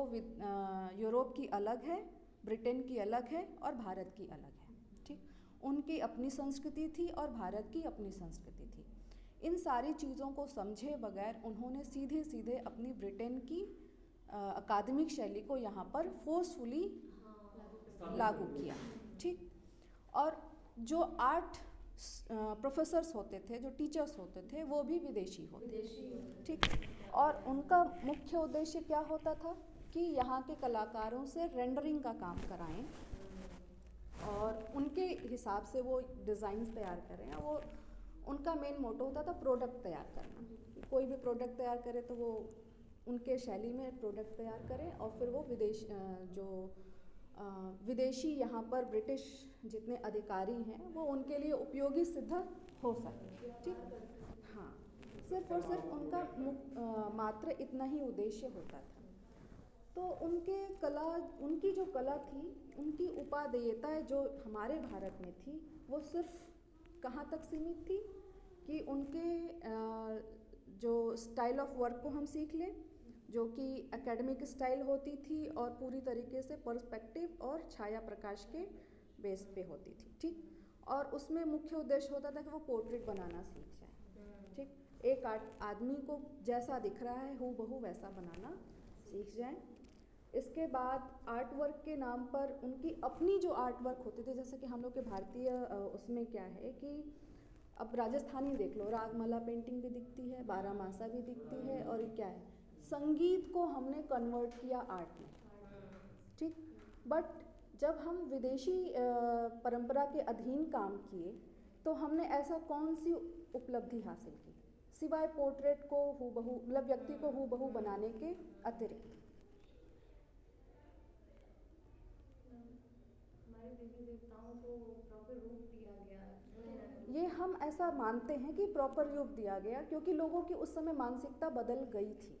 यूरोप की अलग है, ब्रिटेन की अलग है और भारत की अलग है। ठीक, उनकी अपनी संस्कृति थी और भारत की अपनी संस्कृति थी। इन सारी चीज़ों को समझे बगैर उन्होंने सीधे सीधे अपनी ब्रिटेन की अकादमिक शैली को यहाँ पर फोर्सफुली लागू किया। ठीक, और जो 8 प्रोफेसर्स होते थे, जो टीचर्स होते थे, वो भी विदेशी होते थे। ठीक, और उनका मुख्य उद्देश्य क्या होता था कि यहाँ के कलाकारों से रेंडरिंग का काम कराएं और उनके हिसाब से वो डिज़ाइंस तैयार करें। वो उनका मेन मोटो होता था प्रोडक्ट तैयार करना। कोई भी प्रोडक्ट तैयार करे तो वो उनके शैली में प्रोडक्ट तैयार करें और फिर वो विदेशी यहाँ पर ब्रिटिश जितने अधिकारी हैं वो उनके लिए उपयोगी सिद्ध हो सके। ठीक, हाँ, सिर्फ और सिर्फ उनका मात्र इतना ही उद्देश्य होता था। तो उनकी जो कला थी, उनकी उपादेयता जो हमारे भारत में थी, वो सिर्फ कहाँ तक सीमित थी कि उनके जो स्टाइल ऑफ वर्क को हम सीख लें, जो कि एकेडमिक स्टाइल होती थी और पूरी तरीके से पर्सपेक्टिव और छाया प्रकाश के बेस पे होती थी। ठीक, और उसमें मुख्य उद्देश्य होता था कि वो पोर्ट्रेट बनाना सीख जाए। ठीक, एक आदमी को जैसा दिख रहा है हूबहू वैसा बनाना सीख जाए। इसके बाद आर्ट वर्क के नाम पर उनकी अपनी जो आर्ट वर्क होते थे, जैसे कि हम लोग के भारतीय उसमें क्या है कि अब राजस्थानी देख लो, रागमाला पेंटिंग भी दिखती है, बारामासा भी दिखती है, और क्या है, संगीत को हमने कन्वर्ट किया आर्ट में। ठीक, बट जब हम विदेशी परंपरा के अधीन काम किए तो हमने ऐसा कौन सी उपलब्धि हासिल की सिवाय पोर्ट्रेट को हूबहू, मतलब व्यक्ति को हूबहू बनाने के अतिरिक्त? हमारे देवी देवताओं को प्रॉपर रूप दिया गया। ये हम ऐसा मानते हैं कि प्रॉपर रूप दिया गया क्योंकि लोगों की उस समय मानसिकता बदल गई थी।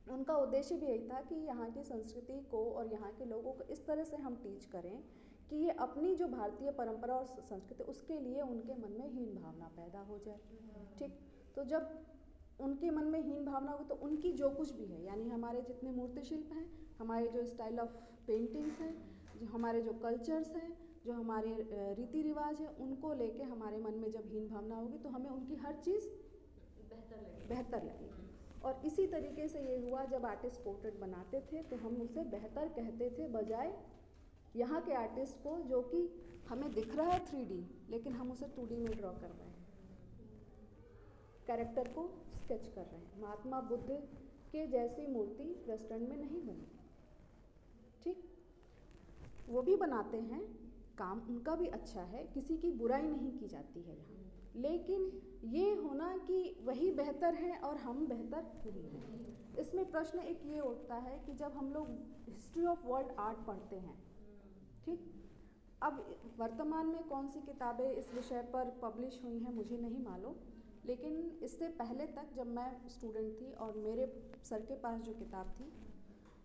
उनका उद्देश्य भी यही था कि यहाँ की संस्कृति को और यहाँ के लोगों को इस तरह से हम टीच करें कि ये अपनी जो भारतीय परंपरा और संस्कृति, उसके लिए उनके मन में हीन भावना पैदा हो जाए। ठीक, तो जब उनके मन में हीन भावना होगी तो उनकी जो कुछ भी है, यानी हमारे जितने मूर्ति शिल्प हैं, हमारे जो स्टाइल ऑफ पेंटिंग्स हैं, जो हमारे जो कल्चर्स हैं, जो हमारे रीति रिवाज है, उनको लेके हमारे मन में जब हीन भावना होगी तो हमें उनकी हर चीज़ बेहतर लगेगी। और इसी तरीके से ये हुआ, जब आर्टिस्ट पोर्ट्रेट बनाते थे तो हम उसे बेहतर कहते थे, बजाय यहाँ के आर्टिस्ट को जो कि हमें दिख रहा है 3D, लेकिन हम उसे 2D में ड्रॉ कर रहे हैं, कैरेक्टर को स्केच कर रहे हैं। महात्मा बुद्ध के जैसी मूर्ति वेस्टर्न में नहीं बनी, ठीक। वो भी बनाते हैं, काम उनका भी अच्छा है, किसी की बुराई नहीं की जाती है यहाँ, लेकिन ये होना कि वही बेहतर है और हम बेहतर नहीं हैं। इसमें प्रश्न एक ये उठता है कि जब हम लोग हिस्ट्री ऑफ वर्ल्ड आर्ट पढ़ते हैं, ठीक, अब वर्तमान में कौन सी किताबें इस विषय पर पब्लिश हुई हैं मुझे नहीं मालूम, लेकिन इससे पहले तक जब मैं स्टूडेंट थी और मेरे सर के पास जो किताब थी,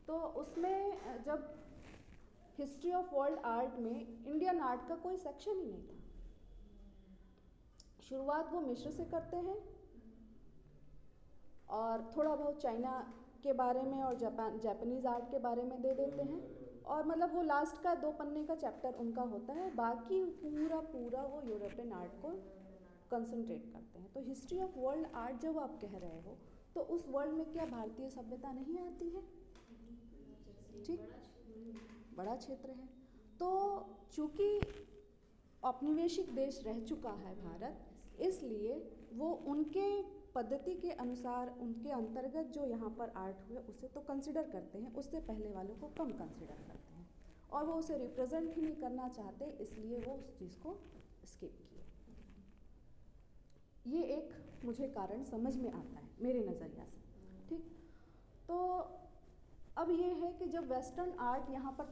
तो उसमें जब हिस्ट्री ऑफ वर्ल्ड आर्ट में इंडियन आर्ट का कोई सेक्शन ही नहीं था। शुरुआत वो मिस्र से करते हैं और थोड़ा बहुत चाइना के बारे में और जापानीज़ आर्ट के बारे में दे देते हैं, और मतलब वो लास्ट का 2 पन्ने का चैप्टर उनका होता है, बाकी पूरा वो यूरोपियन आर्ट को कंसंट्रेट करते हैं। तो हिस्ट्री ऑफ वर्ल्ड आर्ट जब आप कह रहे हो तो उस वर्ल्ड में क्या भारतीय सभ्यता नहीं आती है? ठीक, बड़ा क्षेत्र है। तो चूँकि औपनिवेशिक देश रह चुका है भारत, इसलिए वो उनके पद्धति के अनुसार, उनके अंतर्गत जो यहाँ पर आर्ट हुए उसे तो कंसिडर करते हैं, उससे पहले वालों को कम कंसिडर करते हैं, और वो उसे रिप्रेजेंट ही नहीं करना चाहते, इसलिए वो उस चीज़ को स्किप किए। ये एक मुझे कारण समझ में आता है मेरे नज़रिया से, ठीक। तो अब ये है कि जब वेस्टर्न आर्ट यहाँ पर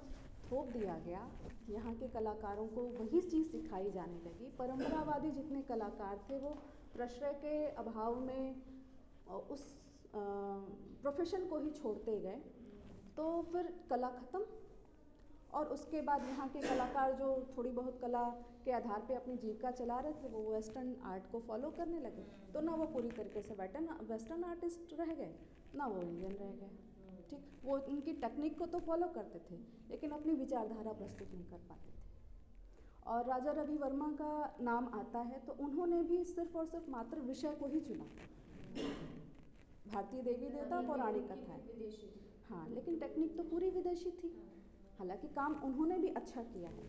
थोप दिया गया, यहाँ के कलाकारों को वही चीज़ सिखाई जाने लगी, परंपरावादी जितने कलाकार थे वो प्रश्रय के अभाव में उस प्रोफेशन को ही छोड़ते गए, तो फिर कला ख़त्म। और उसके बाद यहाँ के कलाकार जो थोड़ी बहुत कला के आधार पे अपनी जीविका चला रहे थे, वो वेस्टर्न आर्ट को फॉलो करने लगे, तो ना वो पूरी तरीके से वेस्टर्न आर्टिस्ट रह गए, ना वो इंडियन रह गए, ठीक। वो उनकी टेक्निक को तो फॉलो करते थे, लेकिन अपनी विचारधारा प्रस्तुत नहीं कर पाते थे। और राजा रवि वर्मा का नाम आता है तो उन्होंने भी सिर्फ और सिर्फ मात्र विषय को ही चुना, भारतीय देवी देवता पौराणिक कथा है, हाँ, लेकिन टेक्निक तो पूरी विदेशी थी। हालांकि काम उन्होंने भी अच्छा किया है,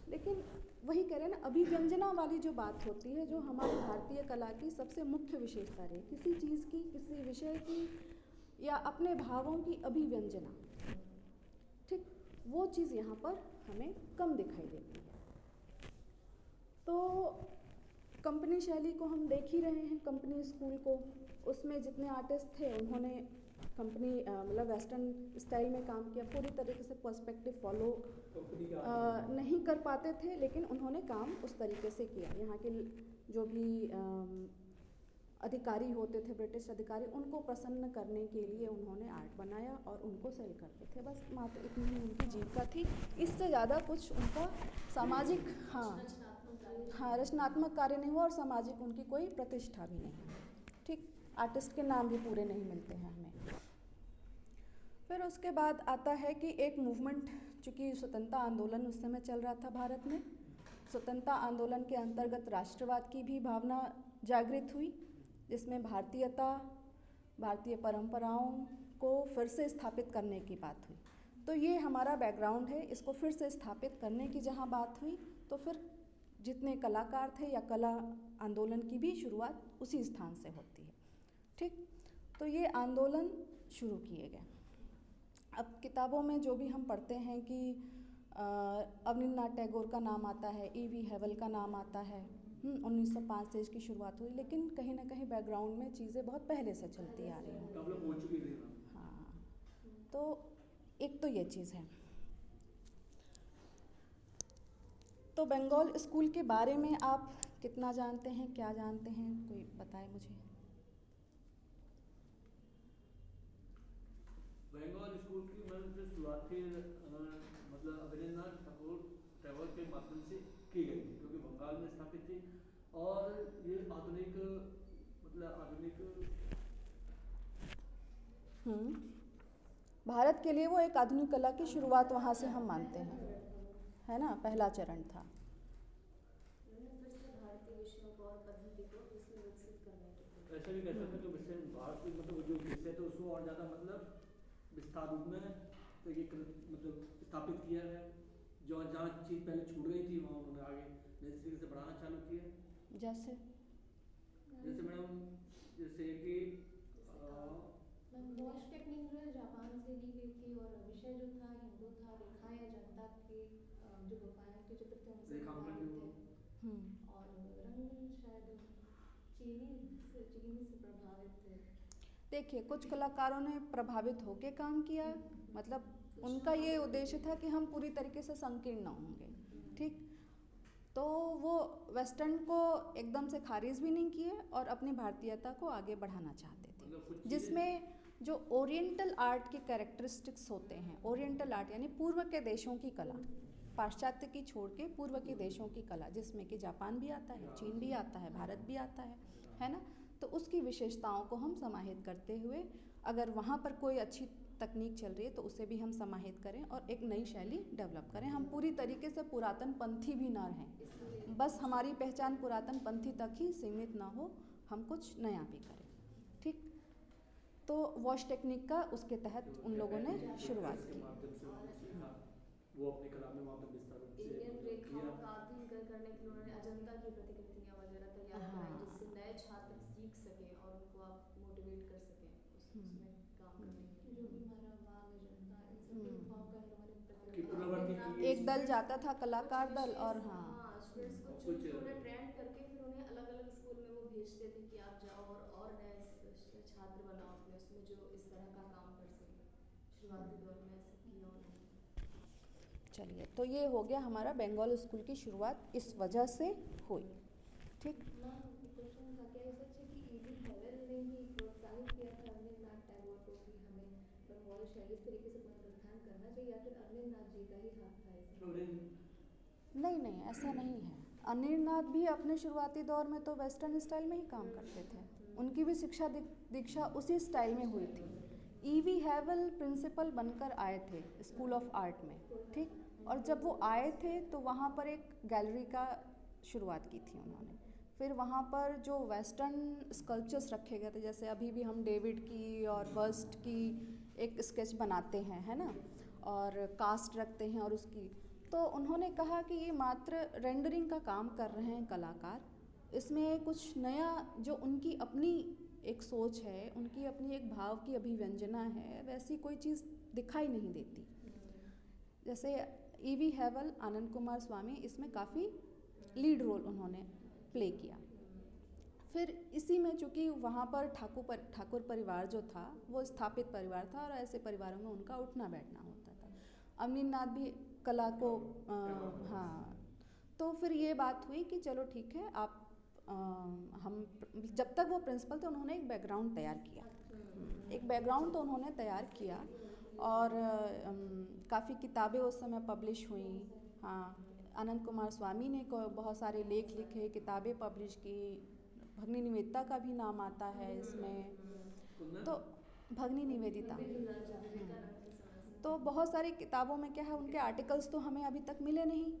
लेकिन वही कह रहे हैं ना, अभिव्यंजना वाली जो बात होती है, जो हमारी भारतीय कला की सबसे मुख्य विशेषता है, किसी चीज़ की, किसी विषय की या अपने भावों की अभिव्यंजना, ठीक, वो चीज़ यहाँ पर हमें कम दिखाई देती है। तो कंपनी शैली को हम देख ही रहे हैं, कंपनी स्कूल को, उसमें जितने आर्टिस्ट थे उन्होंने कंपनी मतलब वेस्टर्न स्टाइल में काम किया, पूरी तरीके से पर्सपेक्टिव फॉलो नहीं कर पाते थे, लेकिन उन्होंने काम उस तरीके से किया। यहाँ के जो भी अधिकारी होते थे, ब्रिटिश अधिकारी, उनको प्रसन्न करने के लिए उन्होंने आर्ट बनाया और उनको सेल करते थे, बस मात्र इतनी ही उनकी जीविका थी, इससे ज़्यादा कुछ उनका सामाजिक रचनात्मक कार्य नहीं हुआ, और सामाजिक उनकी कोई प्रतिष्ठा भी नहीं, ठीक। आर्टिस्ट के नाम भी पूरे नहीं मिलते हैं हमें। फिर उसके बाद आता है कि एक मूवमेंट, चूँकि स्वतंत्रता आंदोलन उस समय चल रहा था भारत में, स्वतंत्रता आंदोलन के अंतर्गत राष्ट्रवाद की भी भावना जागृत हुई, जिसमें भारतीयता, भारतीय परंपराओं को फिर से स्थापित करने की बात हुई। तो ये हमारा बैकग्राउंड है, इसको फिर से स्थापित करने की जहाँ बात हुई, तो फिर जितने कलाकार थे या कला आंदोलन की भी शुरुआत उसी स्थान से होती है, ठीक। तो ये आंदोलन शुरू किए गए। अब किताबों में जो भी हम पढ़ते हैं कि अवनींद्रनाथ टैगोर का नाम आता है, E.V. हेवल का नाम आता है, 1905 से इसकी शुरुआत हुई, लेकिन कहीं ना कहीं बैकग्राउंड में चीज़ें बहुत पहले से चलती आ रही हैं। हाँ, तो एक तो ये चीज़ है। तो बंगाल स्कूल के बारे में आप कितना जानते हैं, क्या जानते हैं, कोई बताए मुझे। बंगाल स्कूल की मैंने शुरुआत थी मतलब अवनींद्रनाथ टैगोर के माध्यम से की गई थी, क्योंकि बंगाल में स्थापित थी, और ये आधुनिक मतलब आधुनिक भारत के लिए वो एक आधुनिक कला की शुरुआत वहाँ से हम मानते हैं, है ना, पहला चरण था। फिर से भारतीय विषयों को और पद्धति को इसमें विकसित करने के लिए ऐसा भी कह सकते हैं कि विषय भारत में मतलब जो विषय थे उसको और ज़्यादा मतलब विस्तार रूप में तो ये मतलब स्थापित किया है। जो जहाँ चीज़ पहले छूट गई थी वहाँ उन्होंने आगे नए तरीके से बढ़ाना चालू किया। जैसे मैडम जैसे कि वॉश टेक्निक जो है जापान से ली गई थी और विषय जो था हिंदू था, रेखाएं जनता की जो गुफाएं के चित्र थे उनसे प्रभावित थे और रंग शायद चीनी से प्रभावित थे। देखिए कुछ कलाकारों ने प्रभावित होकर काम किया, मतलब उनका ये उद्देश्य था कि हम पूरी तरीके से संकीर्ण न होंगे, ठीक, तो वो वेस्टर्न को एकदम से खारिज भी नहीं किए और अपनी भारतीयता को आगे बढ़ाना चाहते थे, जिसमें जो ओरिएंटल आर्ट के कैरेक्टरिस्टिक्स होते हैं, ओरिएंटल आर्ट यानी पूर्व के देशों की कला, पाश्चात्य की छोड़ के पूर्व के देशों की कला, जिसमें कि जापान भी आता है, चीन भी आता है, भारत भी आता है ना, तो उसकी विशेषताओं को हम समाहित करते हुए अगर वहाँ पर कोई अच्छी तकनीक चल रही है तो उसे भी हम समाहित करें और एक नई शैली डेवलप करें। हम पूरी तरीके से पुरातन पंथी भी ना रहें, बस हमारी पहचान पुरातन पंथी तक ही सीमित ना हो, हम कुछ नया भी करें, ठीक। तो वॉश टेक्निक का उसके तहत उन लोगों ने शुरुआत की। वो अपनी कला में वहाँ पर विस्तार एलियन रेखाओं का अध्ययन करने के लिए उन्होंने अजंता की प्रतिकृतियां वगैरह तैयार कराई, जिससे नए छात्र सीख सकें और उनको आप मोटिवेट कर सकें उसमें काम करने के लिए। जो भी हमारा वाघ अजंता इन सब की गुफाओं का उन्होंने एक दल जाता था, कलाकार दल, और स्टूडेंट्स को चुन के उन्हें ट्रेंड करके फिर उन्हें अलग अलग स्कूल में वो भेजते थे कि आप जाओ और नए छात्र बनाओ अपने उसमें जो इस तरह का काम कर सके। शुरुआती दौर में ऐसा किया उन्होंने। चलिए, तो ये हो गया हमारा बंगाल स्कूल की शुरुआत इस वजह से हुई, ठीक। क्वेश्चन था, क्या सच है कि ईवी हेवल ने ही प्रोत्साहित किया था अवनींद्रनाथ टैगोर को कि हमें बंगाल शैली इस तरीके से पुनरुत्थान करना चाहिए, या फिर अवनींद्रनाथ जी का ही हाथ था इसमें? नहीं, ऐसा नहीं है। अनिलनाथ भी अपने शुरुआती दौर में तो वेस्टर्न स्टाइल में ही काम करते थे, उनकी भी शिक्षा दीक्षा उसी स्टाइल में हुई थी। ईवी हैवल प्रिंसिपल बनकर आए थे स्कूल ऑफ आर्ट में, ठीक, और जब वो आए थे तो वहाँ पर एक गैलरी का शुरुआत की थी उन्होंने। फिर वहाँ पर जो वेस्टर्न स्कल्पचर्स रखे गए थे, जैसे अभी भी हम डेविड की और बस्ट की एक स्केच बनाते हैं, है ना, और कास्ट रखते हैं और उसकी, तो उन्होंने कहा कि ये मात्र रेंडरिंग का काम कर रहे हैं कलाकार, इसमें कुछ नया जो उनकी अपनी एक सोच है, उनकी अपनी एक भाव की अभिव्यंजना है, वैसी कोई चीज़ दिखाई नहीं देती। जैसे ईवी हैवल, आनंद कुमार स्वामी, इसमें काफ़ी लीड रोल उन्होंने प्ले किया। फिर इसी में चूँकि वहाँ पर ठाकुर परिवार जो था वो स्थापित परिवार था और ऐसे परिवारों में उनका उठना बैठना होता था। अवनींद्रनाथ भी कला को तो फिर ये बात हुई कि चलो ठीक है, आप हम जब तक वो प्रिंसिपल थे उन्होंने एक बैकग्राउंड तैयार किया, एक बैकग्राउंड तो उन्होंने तैयार किया और काफ़ी किताबें उस समय पब्लिश हुई। आनंद कुमार स्वामी ने बहुत सारे लेख लिखे, किताबें पब्लिश की, भगनी निवेदिता का भी नाम आता है इसमें, तो भगनी निवेदिता, तो बहुत सारी किताबों में क्या है, उनके आर्टिकल्स तो हमें अभी तक मिले नहीं।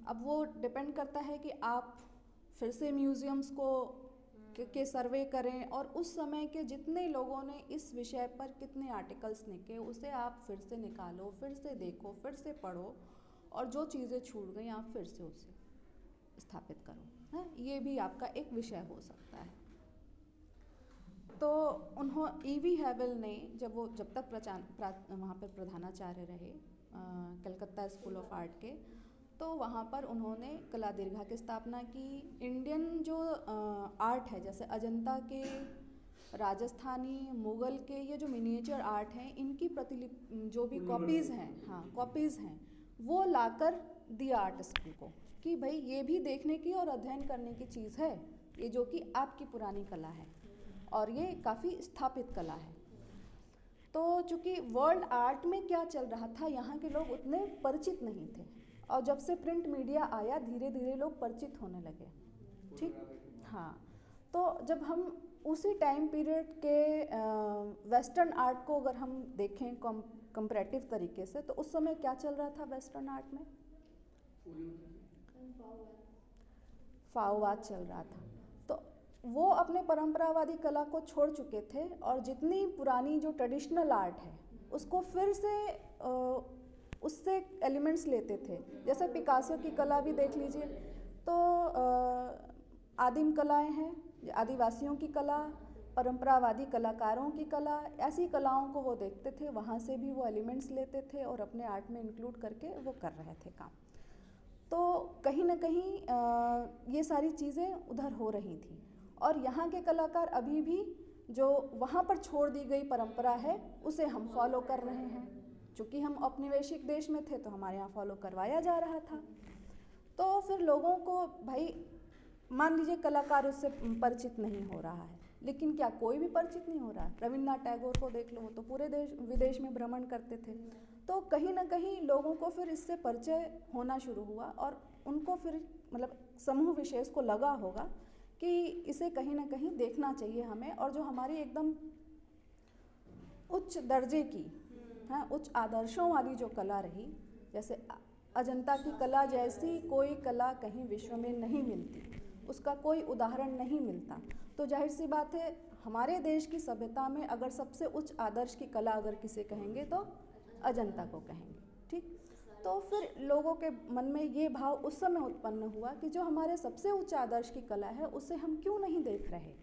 अब वो डिपेंड करता है कि आप फिर से म्यूज़ियम्स को के सर्वे करें और उस समय के जितने लोगों ने इस विषय पर कितने आर्टिकल्स लिखे उसे आप फिर से निकालो, फिर से देखो, फिर से पढ़ो और जो चीज़ें छूट गई आप फिर से उसे स्थापित करो, है, ये भी आपका एक विषय हो सकता है। तो ईवी हैवल ने जब तक वहाँ पर प्रधानाचार्य रहे कलकत्ता स्कूल ऑफ आर्ट के, तो वहाँ पर उन्होंने कला दीर्घा की स्थापना की। इंडियन जो आर्ट है, जैसे अजंता के, राजस्थानी, मुग़ल के ये जो मिनिएचर आर्ट हैं, इनकी प्रतिलिपि जो भी कॉपीज़ हैं वो लाकर दिया आर्ट स्कूल को कि भाई ये भी देखने की और अध्ययन करने की चीज़ है, ये जो कि आपकी पुरानी कला है और ये काफ़ी स्थापित कला है। तो चूँकि वर्ल्ड आर्ट में क्या चल रहा था, यहाँ के लोग उतने परिचित नहीं थे और जब से प्रिंट मीडिया आया धीरे धीरे लोग परिचित होने लगे, ठीक। तो जब हम उसी टाइम पीरियड के वेस्टर्न आर्ट को अगर हम देखें कंपैरेटिव तरीके से, तो उस समय क्या चल रहा था वेस्टर्न आर्ट में? फाओवाद चल रहा था। तो वो अपने परंपरावादी कला को छोड़ चुके थे और जितनी पुरानी जो ट्रेडिशनल आर्ट है उसको फिर से उससे एलिमेंट्स लेते थे। जैसे पिकासो की कला भी देख लीजिए, तो आदिम कलाएं हैं, आदिवासियों की कला, परंपरावादी कलाकारों की कला, ऐसी कलाओं को वो देखते थे, वहाँ से भी वो एलिमेंट्स लेते थे और अपने आर्ट में इंक्लूड करके वो कर रहे थे काम। तो कहीं ना कहीं ये सारी चीज़ें उधर हो रही थी और यहाँ के कलाकार अभी भी जो वहाँ पर छोड़ दी गई परंपरा है उसे हम फॉलो कर रहे हैं। चूँकि हम औपनिवेशिक देश में थे तो हमारे यहाँ फॉलो करवाया जा रहा था। तो फिर लोगों को भाई मान लीजिए कलाकार उससे परिचित नहीं हो रहा है, लेकिन क्या कोई भी परिचित नहीं हो रहा है? रविन्द्रनाथ टैगोर को देख लो, वो तो पूरे देश विदेश में भ्रमण करते थे। तो कहीं ना कहीं लोगों को फिर इससे परिचय होना शुरू हुआ और उनको फिर मतलब समूह विशेष को लगा होगा कि इसे कहीं ना कहीं देखना चाहिए हमें, और जो हमारी एकदम उच्च दर्जे की उच्च आदर्शों वाली जो कला रही, जैसे अजंता की कला जैसी कोई कला कहीं विश्व में नहीं मिलती, उसका कोई उदाहरण नहीं मिलता। तो जाहिर सी बात है हमारे देश की सभ्यता में अगर सबसे उच्च आदर्श की कला अगर किसे कहेंगे तो अजंता को कहेंगे। ठीक, तो फिर लोगों के मन में ये भाव उस समय उत्पन्न हुआ कि जो हमारे सबसे उच्च आदर्श की कला है उसे हम क्यों नहीं देख रहे,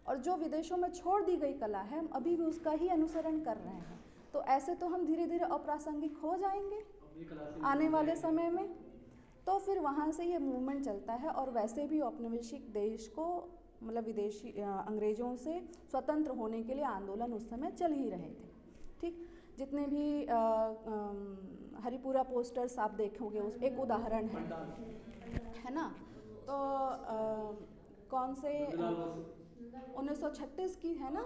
और जो विदेशों में छोड़ दी गई कला है हम अभी भी उसका ही अनुसरण कर रहे हैं। तो ऐसे तो हम धीरे धीरे अप्रासंगिक हो जाएंगे आने वाले समय में। तो फिर वहाँ से ये मूवमेंट चलता है और वैसे भी औपनिवेशिक देश को मतलब विदेशी अंग्रेज़ों से स्वतंत्र होने के लिए आंदोलन उस समय चल ही रहे थे। ठीक, जितने भी हरिपुरा पोस्टर्स आप देखोगे उस एक उदाहरण है ना। तो कौन से 1936 की है ना।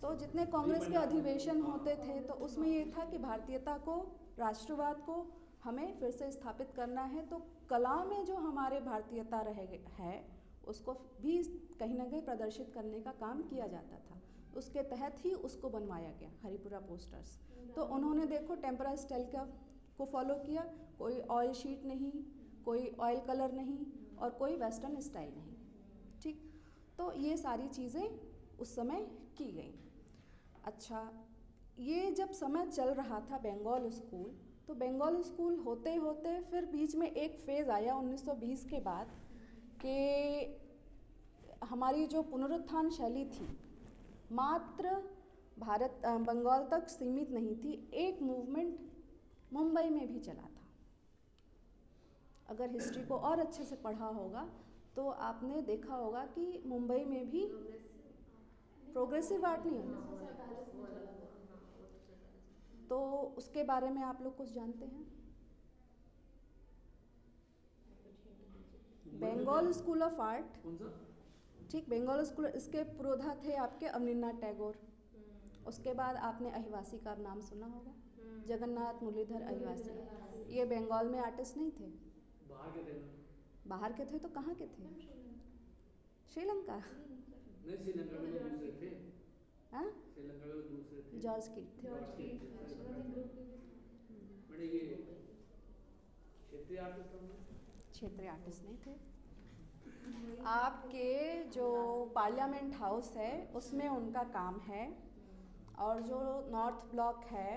तो जितने कांग्रेस के अधिवेशन होते थे तो उसमें ये था कि भारतीयता को, राष्ट्रवाद को हमें फिर से स्थापित करना है। तो कला में जो हमारे भारतीयता रह है उसको भी कहीं ना कहीं प्रदर्शित करने का काम किया जाता था। उसके तहत ही उसको बनवाया गया हरिपुरा पोस्टर्स। तो उन्होंने देखो टेम्परा स्टाइल को फॉलो किया, कोई ऑयल शीट नहीं, कोई ऑयल कलर नहीं और कोई वेस्टर्न स्टाइल नहीं। ठीक, तो ये सारी चीज़ें उस समय की गई। अच्छा, ये जब समय चल रहा था बंगाल स्कूल, तो बंगाल स्कूल होते होते फिर बीच में एक फेज़ आया 1920 के बाद कि हमारी जो पुनरुत्थान शैली थी मात्र बंगाल तक सीमित नहीं थी, एक मूवमेंट मुंबई में भी चला था। अगर हिस्ट्री को और अच्छे से पढ़ा होगा तो आपने देखा होगा कि मुंबई में भी प्रोग्रेसिव आर्ट नहीं होता, तो उसके बारे में आप लोग कुछ जानते हैं? बंगाल स्कूल ऑफ आर्ट, ठीक, बंगाल स्कूल, इसके पुरोधा थे आपके अवनींद्रनाथ टैगोर। उसके बाद आपने अहिवासी का नाम सुना होगा, जगन्नाथ मुरलीधर अहिवासी। ये बंगाल में आर्टिस्ट नहीं थे, बाहर के थे। तो कहाँ के थे? श्रीलंका? नहीं, श्रीलंका में तो दूसरे थे। हाँ, श्रीलंका में तो दूसरे थे, जॉर्ज कीट थे। बड़े ये क्षेत्रीय आर्टिस्ट होंगे। क्षेत्रीय आर्टिस्ट नहीं थे। आपके जो पार्लियामेंट हाउस है उसमें उनका काम है, और जो नॉर्थ ब्लॉक है,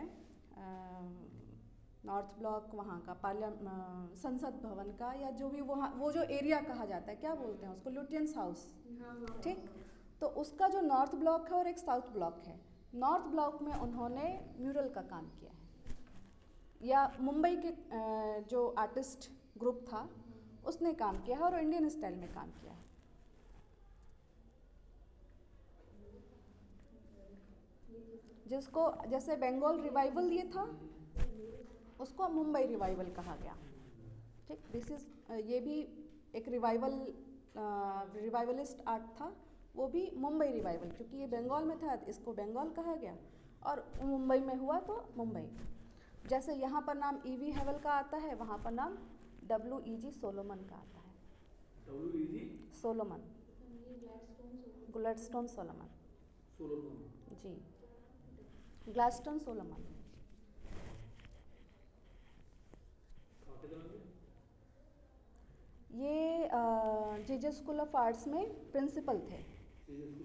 नॉर्थ ब्लॉक वहाँ का संसद भवन का, या जो भी वहाँ वो जो एरिया कहा जाता है, क्या बोलते हैं उसको, लुटियंस हाउस। ठीक, तो उसका जो नॉर्थ ब्लॉक है और एक साउथ ब्लॉक है। नॉर्थ ब्लॉक में उन्होंने म्यूरल का काम किया है, या मुंबई के जो आर्टिस्ट ग्रुप था उसने काम किया है और इंडियन स्टाइल में काम किया है। जिसको जैसे बंगाल रिवाइवल ये था, उसको मुंबई रिवाइवल कहा गया। ठीक, दिस इज ये भी एक रिवाइवलिस्ट आर्ट था, वो भी मुंबई रिवाइवल, क्योंकि ये बंगाल में था इसको बंगाल कहा गया, और मुंबई में हुआ तो मुंबई। जैसे यहाँ पर नाम E.V. हेवल का आता है, वहाँ पर नाम W.E.G. सोलोमन का आता है। W.E.G. Solomon, Gladstone Solomon. Solomon. जी, ग्लैडस्टोन सोलोमन। ये जेजे स्कूल ऑफ आर्ट्स में प्रिंसिपल थे।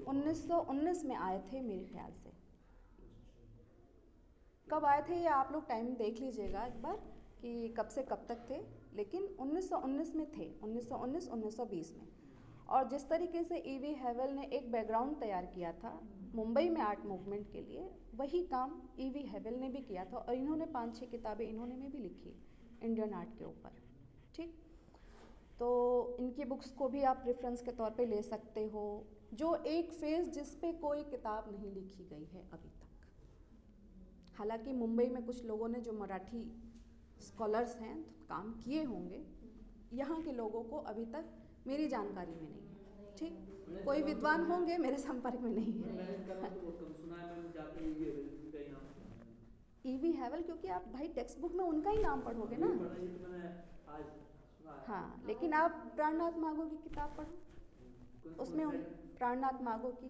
1919 में आए थे मेरे ख्याल से। कब आए थे ये आप लोग टाइम देख लीजिएगा एक बार कि कब से कब तक थे, लेकिन 1919 में थे, 1919-1920 में। और जिस तरीके से E.V. हैवेल ने एक बैकग्राउंड तैयार किया था मुंबई में आर्ट मूवमेंट के लिए, वही काम E.V. हैवेल ने भी किया था और इन्होंने 5-6 किताबें इन्होंने में भी लिखी इंडियन आर्ट के ऊपर। ठीक, तो इनकी बुक्स को भी आप रेफरेंस के तौर पे ले सकते हो। जो एक फेज जिस पे कोई किताब नहीं लिखी गई है अभी तक। हालांकि मुंबई में कुछ लोगों ने जो मराठी स्कॉलर्स हैं तो काम किए होंगे, यहाँ के लोगों को अभी तक मेरी जानकारी में नहीं है। ठीक, कोई विद्वान होंगे, मेरे संपर्क में नहीं है। E.V. हैवेल, क्योंकि आप भाई टेक्स्ट बुक में उनका ही नाम पढ़ोगे ना। हाँ, लेकिन आप प्राणनाथ मागो की किताब पढ़ो, उसमें प्राणनाथ मागो की,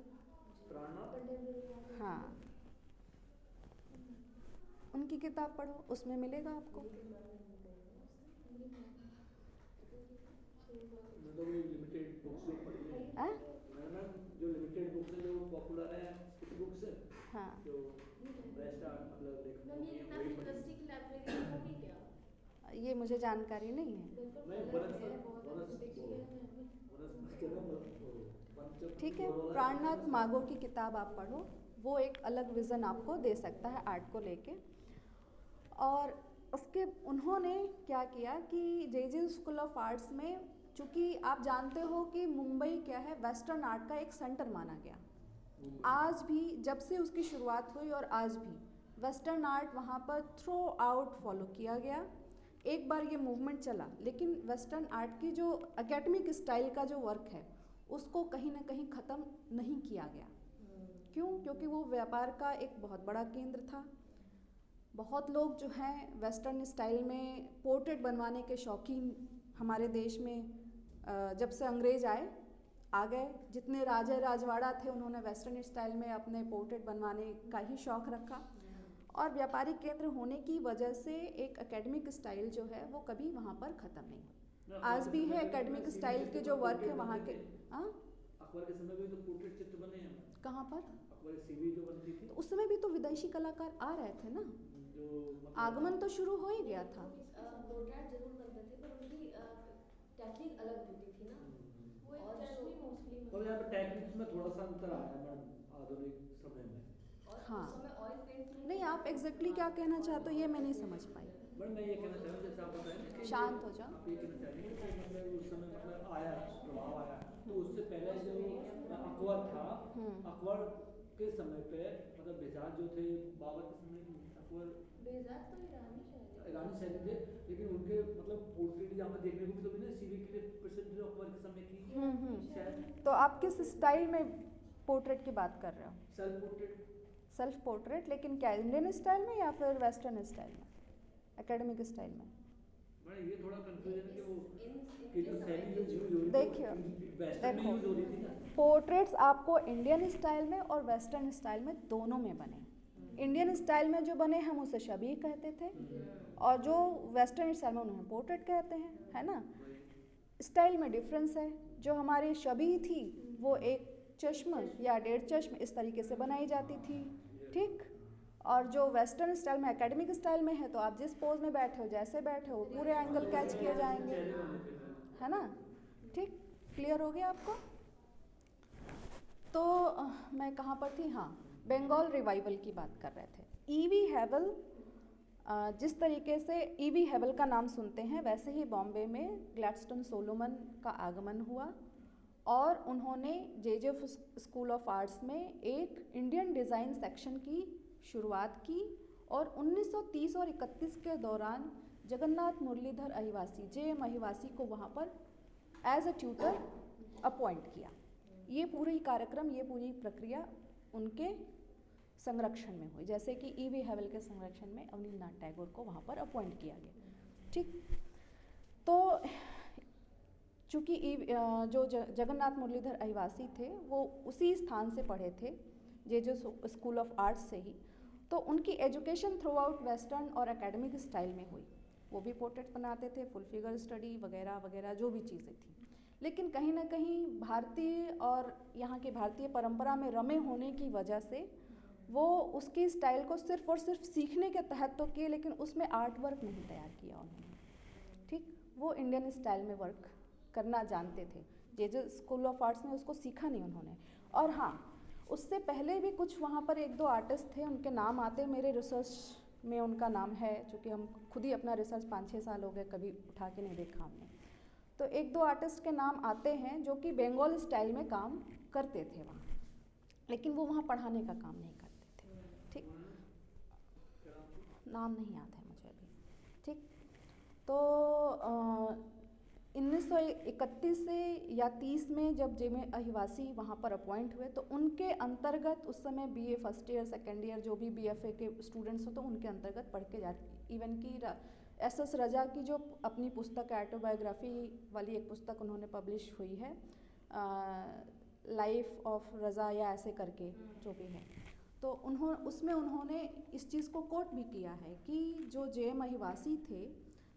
हाँ, उनकी किताब पढ़ो, उसमें मिलेगा आपको। लिमिटेड बुक्स जो पढ़ी हैं, जो लिमिटेड बुक्स हैं, जो पॉपुलर हैं, कुछ बुक्स, हाँ, जो बेस्ट मतलब मैम ये किताब यूनिवर्सिटी की लाइब्रेरी में होगी क्या? ये मुझे जानकारी नहीं है। ठीक है, प्राणनाथ मागो की किताब आप पढ़ो, वो एक अलग विज़न आपको दे सकता है आर्ट को लेके। और उसके उन्होंने क्या किया कि जे स्कूल ऑफ आर्ट्स में, चूँकि आप जानते हो कि मुंबई क्या है, वेस्टर्न आर्ट का एक सेंटर माना गया। आज भी, जब से उसकी शुरुआत हुई और आज भी वेस्टर्न आर्ट वहाँ पर थ्रू आउट फॉलो किया गया। एक बार ये मूवमेंट चला, लेकिन वेस्टर्न आर्ट की जो एकेडमिक स्टाइल का जो वर्क है उसको कहीं ना कहीं ख़त्म नहीं किया गया। क्यों? क्योंकि वो व्यापार का एक बहुत बड़ा केंद्र था। बहुत लोग जो हैं वेस्टर्न स्टाइल में पोर्ट्रेट बनवाने के शौकीन हमारे देश में, जब से अंग्रेज आ गए, जितने राजा राजवाड़ा थे उन्होंने वेस्टर्न स्टाइल में अपने पोर्ट्रेट बनवाने का ही शौक़ रखा। और व्यापारिक केंद्र होने की वजह से एक एकेडमिक स्टाइल जो है वो कभी वहाँ पर ख़त्म नहीं हुआ। आज भी है एकेडमिक स्टाइल के जो वर्क है वहाँ के। अकबर के समय में तो पोर्ट्रेट चित्र बने हैं। कहाँ पर? अकबर सीवी जो बनती थी, तो उस समय भी तो विदेशी कलाकार आ रहे थे ना, आगमन तो शुरू हो ही गया था। पोर्ट्रेट जरूर बनते थे पर उनकी टेक्निक अलग होती थी ना। और मोस्टली और यहाँ पे टेक्निक्स में थोड़ा सा अंतर आया है मैडम आधुनिक समय में। हाँ, उस समय ऑयल पेंट नहीं, आप एग्जैक्टली क्या कहना चाहते हो ये मैं नहीं समझ पाई। मैडम मैं ये कहना चाह रहा हूँ, जैसे आप बताएं, शांत हो जाओ। आप ये कहना चाह रही हैं कि मतलब उस समय मतलब आया प्रभाव आया, तो उससे पहले जो अकबर था, अकबर के समय पे मतलब बेजाज जो थे, बाबर के समय अकबर, बेजाज तो ईरानी शैली थे, लेकिन उनके मतलब पोर्ट्रेट यहाँ पे देखने को भी तो मिले सीवी के लिए प्रसिद्ध जो अकबर के समय की। तो आप किस स्टाइल में पोर्ट्रेट की बात कर रहे हो? Self portrait. सेल्फ पोर्ट्रेट, लेकिन क्या इंडियन स्टाइल में या फिर वेस्टर्न स्टाइल में, एकेडमिक स्टाइल में? ये थोड़ा कंफ्यूजन है कि वो कि जो शैली यूज हो रही थी, देखिए, वेस्टर्न में यूज हो रही थी ना। पोर्ट्रेट्स आपको इंडियन स्टाइल में और वेस्टर्न स्टाइल में दोनों में बने। इंडियन स्टाइल में जो बने हम उसे शबीह कहते थे, और जो वेस्टर्न स्टाइल में उन्हें पोर्ट्रेट कहते हैं, है ना। स्टाइल में डिफरेंस है। जो हमारी शबीह थी वो एक चश्म या 1.5 चश्म इस तरीके से बनाई जाती थी, ठीक। और जो वेस्टर्न स्टाइल में, एकेडमिक स्टाइल में है, तो आप जिस पोज में बैठे हो, जैसे बैठे हो, पूरे एंगल कैच किए जाएंगे, है ना। ठीक, क्लियर हो गया आपको? तो मैं कहाँ पर थी? हाँ, बंगाल रिवाइवल की बात कर रहे थे। E.V. हैवेल, जिस तरीके से E.V. हैवेल का नाम सुनते हैं, वैसे ही बॉम्बे में ग्लैडस्टोन सोलोमन का आगमन हुआ और उन्होंने जे स्कूल ऑफ आर्ट्स में एक इंडियन डिज़ाइन सेक्शन की शुरुआत की। और 1930 और 31 के दौरान जगन्नाथ मुरलीधर अहिवासी, J.M. अहिवासी को वहाँ पर एज अ ट्यूटर अपॉइंट किया। ये पूरी कार्यक्रम, ये पूरी प्रक्रिया उनके संरक्षण में हुई, जैसे कि E.V. हैवेल के संरक्षण में अवनींद्रनाथ टैगोर को वहाँ पर अपॉइंट किया गया, ठीक। तो चूँकि जो जगन्नाथ मुरलीधर अहिवासी थे वो उसी स्थान से पढ़े थे, जे स्कूल ऑफ आर्ट्स से ही, तो उनकी एजुकेशन थ्रू आउट वेस्टर्न और एकेडमिक स्टाइल में हुई। वो भी पोर्ट्रेट बनाते थे, फुल फिगर स्टडी वगैरह वगैरह जो भी चीज़ें थी, लेकिन कहीं ना कहीं भारतीय और यहाँ की भारतीय परंपरा में रमे होने की वजह से वो उसकी स्टाइल को सिर्फ और सिर्फ सीखने के तहत तो किए, लेकिन उसमें आर्ट वर्क नहीं तैयार किया उन्होंने। ठीक, वो इंडियन स्टाइल में वर्क करना जानते थे। ये जो स्कूल ऑफ आर्ट्स में उसको सीखा नहीं उन्होंने। और हाँ, उससे पहले भी कुछ वहाँ पर एक दो आर्टिस्ट थे, उनके नाम आते मेरे रिसर्च में, उनका नाम है, चूँकि हम खुद ही अपना रिसर्च 5-6 साल हो गए कभी उठा के नहीं देखा हमने, तो एक दो आर्टिस्ट के नाम आते हैं जो कि बंगाल स्टाइल में काम करते थे वहाँ, लेकिन वो वहाँ पढ़ाने का काम नहीं करते थे। ठीक, नाम नहीं याद है मुझे अभी। ठीक, तो 1931 से या 30 में जब जेमे अहिवासी वहाँ पर अपॉइंट हुए, तो उनके अंतर्गत उस समय BA first year second year जो भी बीएफए के स्टूडेंट्स हो, तो उनके अंतर्गत पढ़ के जाते। इवन की एस रजा की जो अपनी पुस्तक ऑटोबायोग्राफी वाली एक पुस्तक उन्होंने पब्लिश हुई है, लाइफ ऑफ रजा या ऐसे करके जो भी है, तो उसमें उन्होंने इस चीज़ को कोट भी किया है कि जो जेएम अहिवासी थे,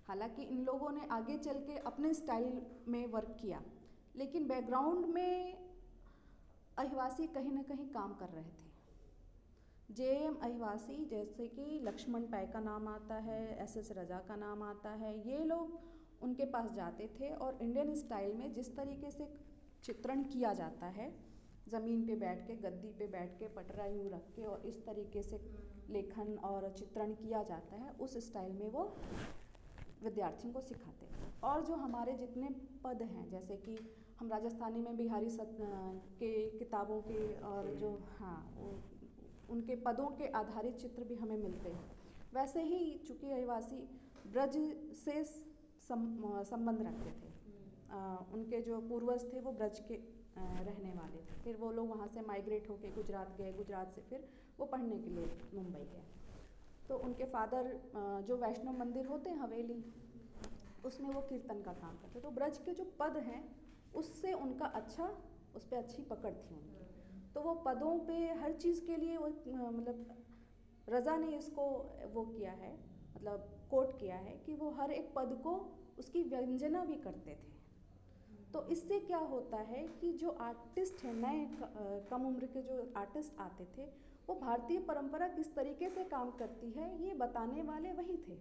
हालांकि इन लोगों ने आगे चल के अपने स्टाइल में वर्क किया, लेकिन बैकग्राउंड में अहिवासी कहीं ना कहीं काम कर रहे थे। जेएम अहिवासी, जैसे कि लक्ष्मण पै का नाम आता है, एस रजा का नाम आता है, ये लोग उनके पास जाते थे और इंडियन स्टाइल में जिस तरीके से चित्रण किया जाता है, ज़मीन पे बैठ के, गद्दी पे बैठ के, पटरा यूँ रख के और इस तरीके से लेखन और चित्रण किया जाता है, उस स्टाइल में वो विद्यार्थियों को सिखाते हैं। और जो हमारे जितने पद हैं, जैसे कि हम राजस्थानी में बिहारी के किताबों के और जो उनके पदों के आधारित चित्र भी हमें मिलते हैं, वैसे ही चूँकि अहिवासी ब्रज से संबंध रखते थे, उनके जो पूर्वज थे वो ब्रज के रहने वाले थे, फिर वो लोग वहाँ से माइग्रेट होके गुजरात गए, गुजरात से फिर वो पढ़ने के लिए मुंबई गए। तो उनके फादर जो वैष्णव मंदिर होते हैं हवेली, उसमें वो कीर्तन का काम करते, तो ब्रज के जो पद हैं उससे उनका उस पर अच्छी पकड़ थी उनकी, तो वो पदों पे हर चीज़ के लिए वो मतलब रजा ने इसको वो किया है, मतलब कोट किया है कि वो हर एक पद को उसकी व्यंजना भी करते थे। तो इससे क्या होता है कि जो आर्टिस्ट हैं, नए कम उम्र के जो आर्टिस्ट आते थे, वो भारतीय परंपरा किस तरीके से काम करती है ये बताने वाले वही थे।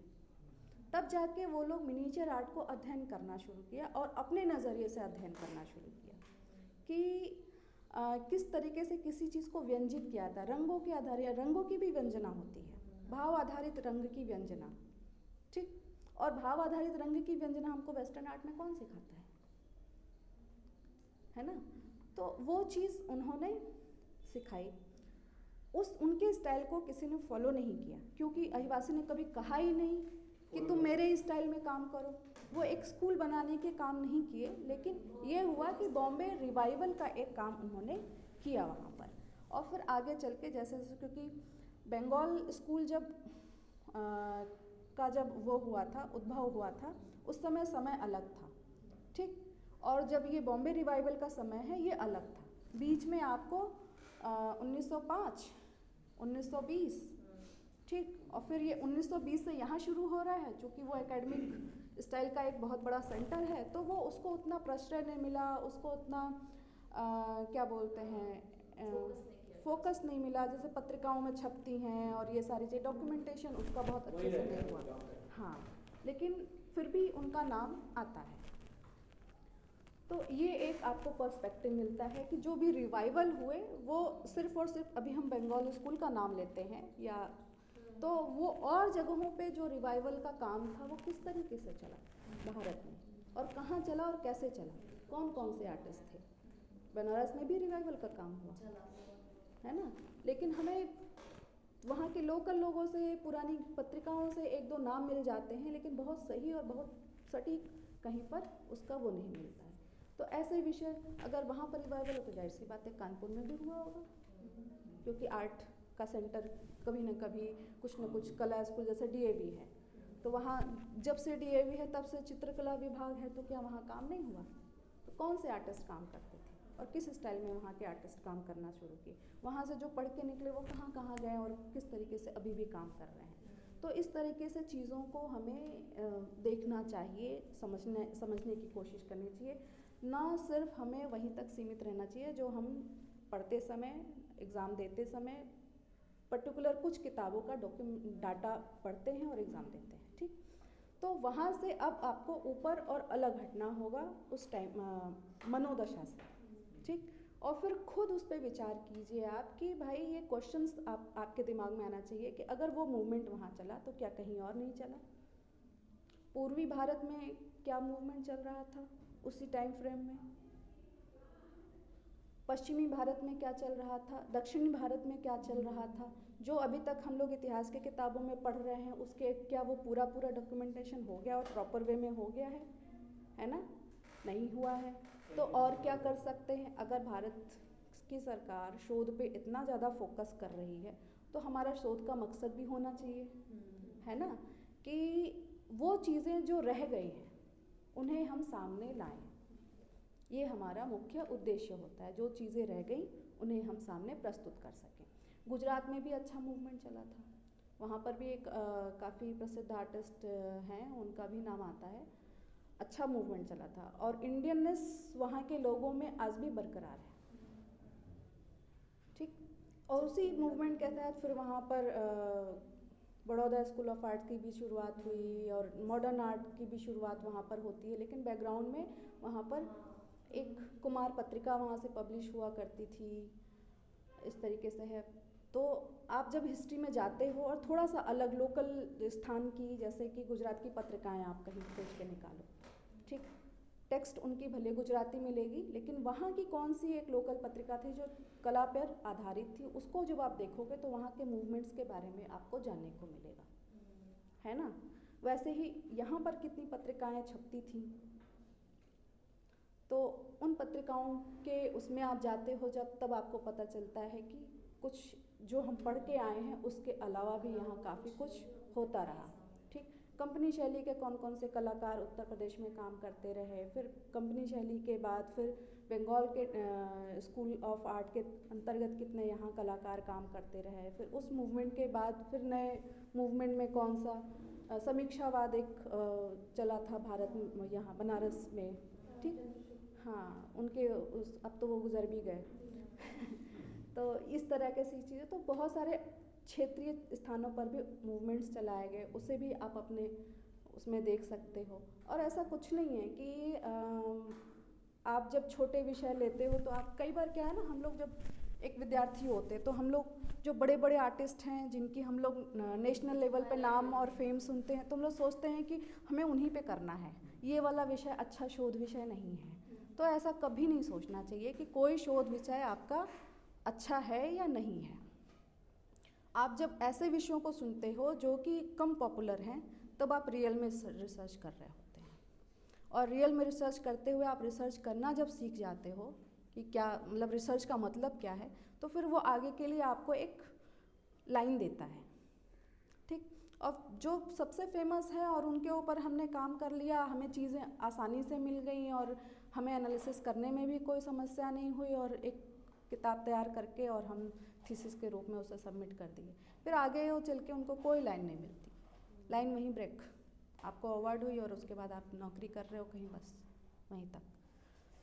तब जाके वो लोग मिनिएचर आर्ट को अध्ययन करना शुरू किया और अपने नज़रिए से अध्ययन करना शुरू किया कि किस तरीके से किसी चीज़ को व्यंजित किया था। रंगों के आधार, या रंगों की भी व्यंजना होती है, भाव आधारित रंग की व्यंजना। ठीक, और भाव आधारित रंग की व्यंजना हमको वेस्टर्न आर्ट में कौन सिखाता है ना? तो वो चीज़ उन्होंने सिखाई। उनके स्टाइल को किसी ने फॉलो नहीं किया, क्योंकि अहिवासी ने कभी कहा ही नहीं कि तुम मेरे स्टाइल में काम करो। वो एक स्कूल बनाने के काम नहीं किए, लेकिन ये हुआ कि बॉम्बे रिवाइवल का एक काम उन्होंने किया वहाँ पर। और फिर आगे चल के जैसे क्योंकि बंगाल स्कूल जब वो हुआ था, उद्भव हुआ था, उस समय अलग था। ठीक, और जब ये बॉम्बे रिवाइवल का समय है ये अलग था। बीच में आपको 1905, 1920, ठीक, और फिर ये 1920 से यहाँ शुरू हो रहा है, चूँकि वो एकेडमिक स्टाइल का एक बहुत बड़ा सेंटर है, तो वो उसको उतना प्रश्रय नहीं मिला, उसको उतना क्या बोलते हैं फोकस नहीं मिला, जैसे पत्रिकाओं में छपती हैं और ये सारी चीज़, डॉक्यूमेंटेशन उसका बहुत अच्छे से नहीं हुआ। हाँ, लेकिन फिर भी उनका नाम आता है। तो ये एक आपको पर्सपेक्टिव मिलता है कि जो भी रिवाइवल हुए वो सिर्फ और सिर्फ, अभी हम बंगाल स्कूल का नाम लेते हैं, या तो वो और जगहों पे जो रिवाइवल का काम था वो किस तरीके से चला भारत में, और कहाँ चला और कैसे चला, कौन कौन से आर्टिस्ट थे। बनारस में भी रिवाइवल का काम हुआ है ना, लेकिन हमें वहाँ के लोकल लोगों से, पुरानी पत्रिकाओं से एक दो नाम मिल जाते हैं, लेकिन बहुत सही और बहुत सटीक कहीं पर उसका वो नहीं मिलता है। तो ऐसे विषय अगर वहाँ पर रिवाइवल हो तो जाहिर सी बात है कानपुर में भी हुआ होगा, क्योंकि आर्ट का सेंटर कभी ना कभी कुछ न कुछ, कला स्कूल जैसे डीएवी है, तो वहाँ जब से डीएवी है तब से चित्रकला विभाग है, तो क्या वहाँ काम नहीं हुआ? कौन से आर्टिस्ट काम करते थे और किस स्टाइल में वहाँ के आर्टिस्ट काम करना शुरू किए, वहाँ से जो पढ़ के निकले वो कहाँ कहाँ गए और किस तरीके से अभी भी काम कर रहे हैं। तो इस तरीके से चीज़ों को हमें देखना चाहिए, समझने की कोशिश करनी चाहिए, ना सिर्फ हमें वहीं तक सीमित रहना चाहिए जो हम पढ़ते समय, एग्ज़ाम देते समय पर्टिकुलर कुछ किताबों का डाटा पढ़ते हैं और एग्ज़ाम देते हैं, ठीक। तो वहाँ से अब आपको ऊपर और अलग हटना होगा उस टाइम मनोदशा से, ठीक। और फिर खुद उस पर विचार कीजिए आप कि भाई ये क्वेश्चंस आपके दिमाग में आना चाहिए कि अगर वो मूवमेंट वहाँ चला तो क्या कहीं और नहीं चला, पूर्वी भारत में क्या मूवमेंट चल रहा था उसी टाइम फ्रेम में, पश्चिमी भारत में क्या चल रहा था, दक्षिणी भारत में क्या चल रहा था, जो अभी तक हम लोग इतिहास के किताबों में पढ़ रहे हैं उसके क्या वो पूरा डॉक्यूमेंटेशन हो गया और प्रॉपर वे में हो गया है ना, नहीं हुआ है। तो और क्या कर सकते हैं, अगर भारत की सरकार शोध पे इतना ज़्यादा फोकस कर रही है तो हमारा शोध का मकसद भी होना चाहिए, है ना, कि वो चीज़ें जो रह गई हैं उन्हें हम सामने लाएं, ये हमारा मुख्य उद्देश्य होता है, जो चीज़ें रह गई उन्हें हम सामने प्रस्तुत कर सकें। गुजरात में भी अच्छा मूवमेंट चला था, वहाँ पर भी एक काफ़ी प्रसिद्ध आर्टिस्ट हैं, उनका भी नाम आता है, अच्छा मूवमेंट चला था और इंडियननेस वहाँ के लोगों में आज भी बरकरार है, ठीक। और उसी मूवमेंट के तहत फिर वहाँ पर बड़ौदा स्कूल ऑफ आर्ट की भी शुरुआत हुई और मॉडर्न आर्ट की भी शुरुआत वहाँ पर होती है, लेकिन बैकग्राउंड में वहाँ पर एक कुमार पत्रिका वहाँ से पब्लिश हुआ करती थी, इस तरीके से है। तो आप जब हिस्ट्री में जाते हो और थोड़ा सा अलग लोकल स्थान की, जैसे कि गुजरात की पत्रिकाएं आप कहीं खोज के निकालो, ठीक, टेक्स्ट उनकी भले गुजराती मिलेगी लेकिन वहाँ की कौन सी एक लोकल पत्रिका थी जो कला पर आधारित थी, उसको जब आप देखोगे तो वहाँ के मूवमेंट्स के बारे में आपको जानने को मिलेगा, है ना। वैसे ही यहाँ पर कितनी पत्रिकाएं छपती थी, तो उन पत्रिकाओं के उसमें आप जाते हो जब, तब आपको पता चलता है कि कुछ जो हम पढ़ के आए हैं उसके अलावा भी यहाँ काफ़ी कुछ होता रहा, ठीक। कंपनी शैली के कौन कौन से कलाकार उत्तर प्रदेश में काम करते रहे, फिर कंपनी शैली के बाद फिर बंगाल के स्कूल ऑफ आर्ट के अंतर्गत कितने यहाँ कलाकार काम करते रहे, फिर उस मूवमेंट के बाद फिर नए मूवमेंट में कौन सा समीक्षावाद एक चला था भारत में, यहाँ बनारस में, ठीक। हाँ, उनके उस अब तो वो गुजर भी गए तो इस तरह की चीज़ें, तो बहुत सारे क्षेत्रीय स्थानों पर भी मूवमेंट्स चलाए गए, उसे भी आप अपने उसमें देख सकते हो। और ऐसा कुछ नहीं है कि आप जब छोटे विषय लेते हो तो आप, कई बार क्या है ना, हम लोग जब एक विद्यार्थी होते हैं तो हम लोग जो बड़े बड़े आर्टिस्ट हैं जिनकी हम लोग नेशनल लेवल पे नाम और फेम सुनते हैं तो हम लोग सोचते हैं कि हमें उन्हीं पे करना है, ये वाला विषय अच्छा शोध विषय नहीं है। तो ऐसा कभी नहीं सोचना चाहिए कि कोई शोध विषय आपका अच्छा है या नहीं है। आप जब ऐसे विषयों को सुनते हो जो कि कम पॉपुलर हैं तब आप रियल में रिसर्च कर रहे होते हैं, और रियल में रिसर्च करते हुए आप रिसर्च करना जब सीख जाते हो कि क्या मतलब रिसर्च का मतलब क्या है, तो फिर वो आगे के लिए आपको एक लाइन देता है, ठीक। और जो सबसे फेमस है और उनके ऊपर हमने काम कर लिया, हमें चीज़ें आसानी से मिल गई और हमें एनालिसिस करने में भी कोई समस्या नहीं हुई और एक किताब तैयार करके और हम थीसिस के रूप में उसे सबमिट कर दिए, फिर आगे वो चल के उनको कोई लाइन नहीं मिलती, लाइन वहीं ब्रेक, आपको अवार्ड हुई और उसके बाद आप नौकरी कर रहे हो कहीं, बस वहीं तक।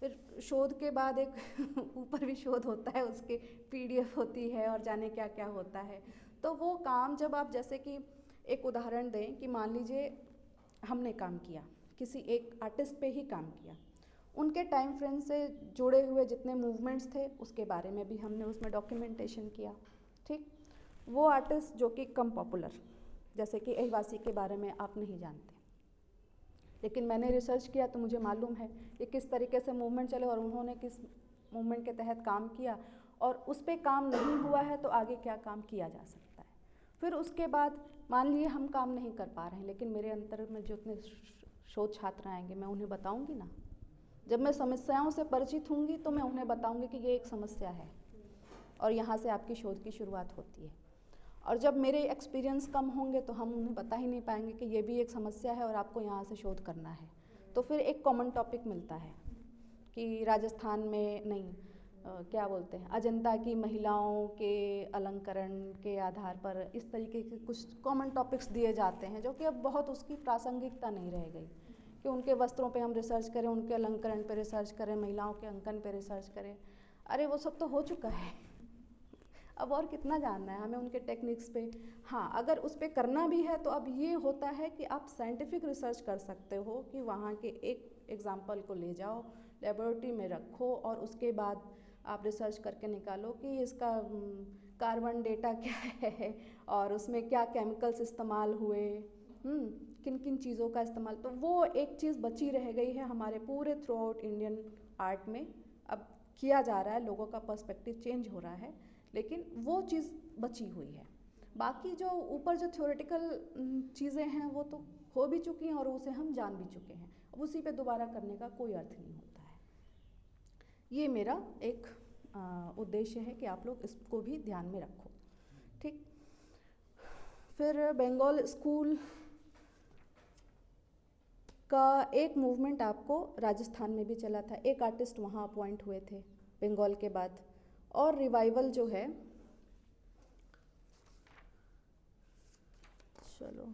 फिर शोध के बाद एक ऊपर भी शोध होता है, उसके PDF होती है और जाने क्या क्या होता है। तो वो काम जब आप, जैसे कि एक उदाहरण दें कि मान लीजिए हमने काम किया, किसी एक आर्टिस्ट पे ही काम किया, उनके टाइम फ्रेम से जुड़े हुए जितने मूवमेंट्स थे उसके बारे में भी हमने उसमें डॉक्यूमेंटेशन किया, ठीक। वो आर्टिस्ट जो कि कम पॉपुलर, जैसे कि अहिवासी के बारे में आप नहीं जानते, लेकिन मैंने रिसर्च किया तो मुझे मालूम है कि किस तरीके से मूवमेंट चले और उन्होंने किस मूवमेंट के तहत काम किया, और उस पर काम नहीं हुआ है तो आगे क्या काम किया जा सकता है। फिर उसके बाद मान लीजिए हम काम नहीं कर पा रहे हैं, लेकिन मेरे अंतर में जितने शोध छात्र आएंगे मैं उन्हें बताऊंगी ना, जब मैं समस्याओं से परिचित होंगी तो मैं उन्हें बताऊंगी कि ये एक समस्या है और यहाँ से आपकी शोध की शुरुआत होती है। और जब मेरे एक्सपीरियंस कम होंगे तो हम उन्हें बता ही नहीं पाएंगे कि ये भी एक समस्या है और आपको यहाँ से शोध करना है। तो फिर एक कॉमन टॉपिक मिलता है कि राजस्थान में नहीं क्या बोलते हैं, अजंता की महिलाओं के अलंकरण के आधार पर इस तरीके के कुछ कॉमन टॉपिक्स दिए जाते हैं, जो कि अब बहुत उसकी प्रासंगिकता नहीं रह गई कि उनके वस्त्रों पे हम रिसर्च करें, उनके अलंकरण पे रिसर्च करें, महिलाओं के अंकन पे रिसर्च करें। अरे वो सब तो हो चुका है, अब और कितना जानना है हमें उनके टेक्निक्स पे। हाँ, अगर उस पर करना भी है तो अब ये होता है कि आप साइंटिफिक रिसर्च कर सकते हो कि वहाँ के एक एग्जाम्पल को ले जाओ, लेबोरेटरी में रखो और उसके बाद आप रिसर्च करके निकालो कि इसका कार्बन डेटा क्या है और उसमें क्या केमिकल्स इस्तेमाल हुए, किन किन चीज़ों का इस्तेमाल। तो वो एक चीज़ बची रह गई है हमारे पूरे थ्रू आउट इंडियन आर्ट में। अब किया जा रहा है, लोगों का पर्सपेक्टिव चेंज हो रहा है, लेकिन वो चीज़ बची हुई है। बाकी जो ऊपर जो थ्योरेटिकल चीज़ें हैं वो तो हो भी चुकी हैं और उसे हम जान भी चुके हैं, अब उसी पे दोबारा करने का कोई अर्थ नहीं होता है। ये मेरा एक उद्देश्य है कि आप लोग इसको भी ध्यान में रखो, ठीक। फिर बंगाल स्कूल का एक मूवमेंट आपको राजस्थान में भी चला था, एक आर्टिस्ट वहाँ अपॉइंट हुए थे बंगाल के बाद, और रिवाइवल जो है, चलो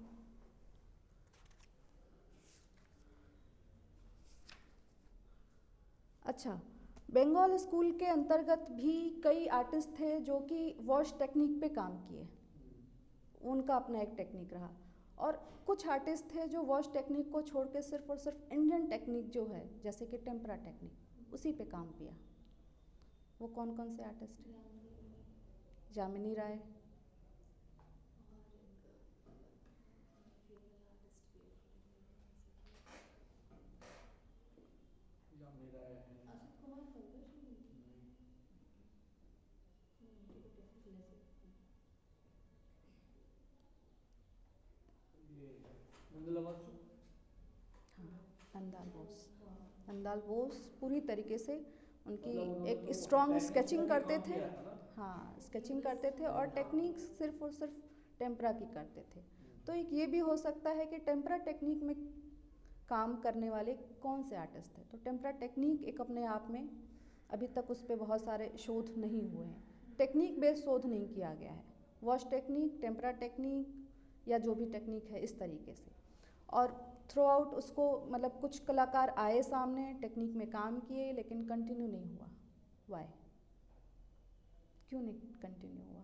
अच्छा, बंगाल स्कूल के अंतर्गत भी कई आर्टिस्ट थे जो कि वॉश टेक्निक पे काम किए, उनका अपना एक टेक्निक रहा। और कुछ आर्टिस्ट थे जो वॉश टेक्निक को छोड़ के सिर्फ और सिर्फ इंडियन टेक्निक जो है, जैसे कि टेम्परा टेक्निक, उसी पे काम किया। वो कौन कौन से आर्टिस्ट हैं? जामिनी राय, असित कुमार पंकज नंदाल बोस पूरी तरीके से उनकी एक स्ट्रॉन्ग स्केचिंग करते थे। हाँ, स्केचिंग करते थे और टेक्निक सिर्फ और सिर्फ टेम्परा की करते थे। तो एक ये भी हो सकता है कि टेम्परा टेक्निक में काम करने वाले कौन से आर्टिस्ट थे। तो टेम्परा टेक्निक एक अपने आप में अभी तक उस पर बहुत सारे शोध नहीं हुए हैं, टेक्निक बेस्ड शोध नहीं किया गया है। वॉश टेक्निक, टेम्परा टेक्निक या जो भी टेक्निक है इस तरीके से, और थ्रू आउट उसको मतलब कुछ कलाकार आए सामने, टेक्निक में काम किए, लेकिन कंटिन्यू नहीं हुआ। वाई, क्यों नहीं कंटिन्यू हुआ?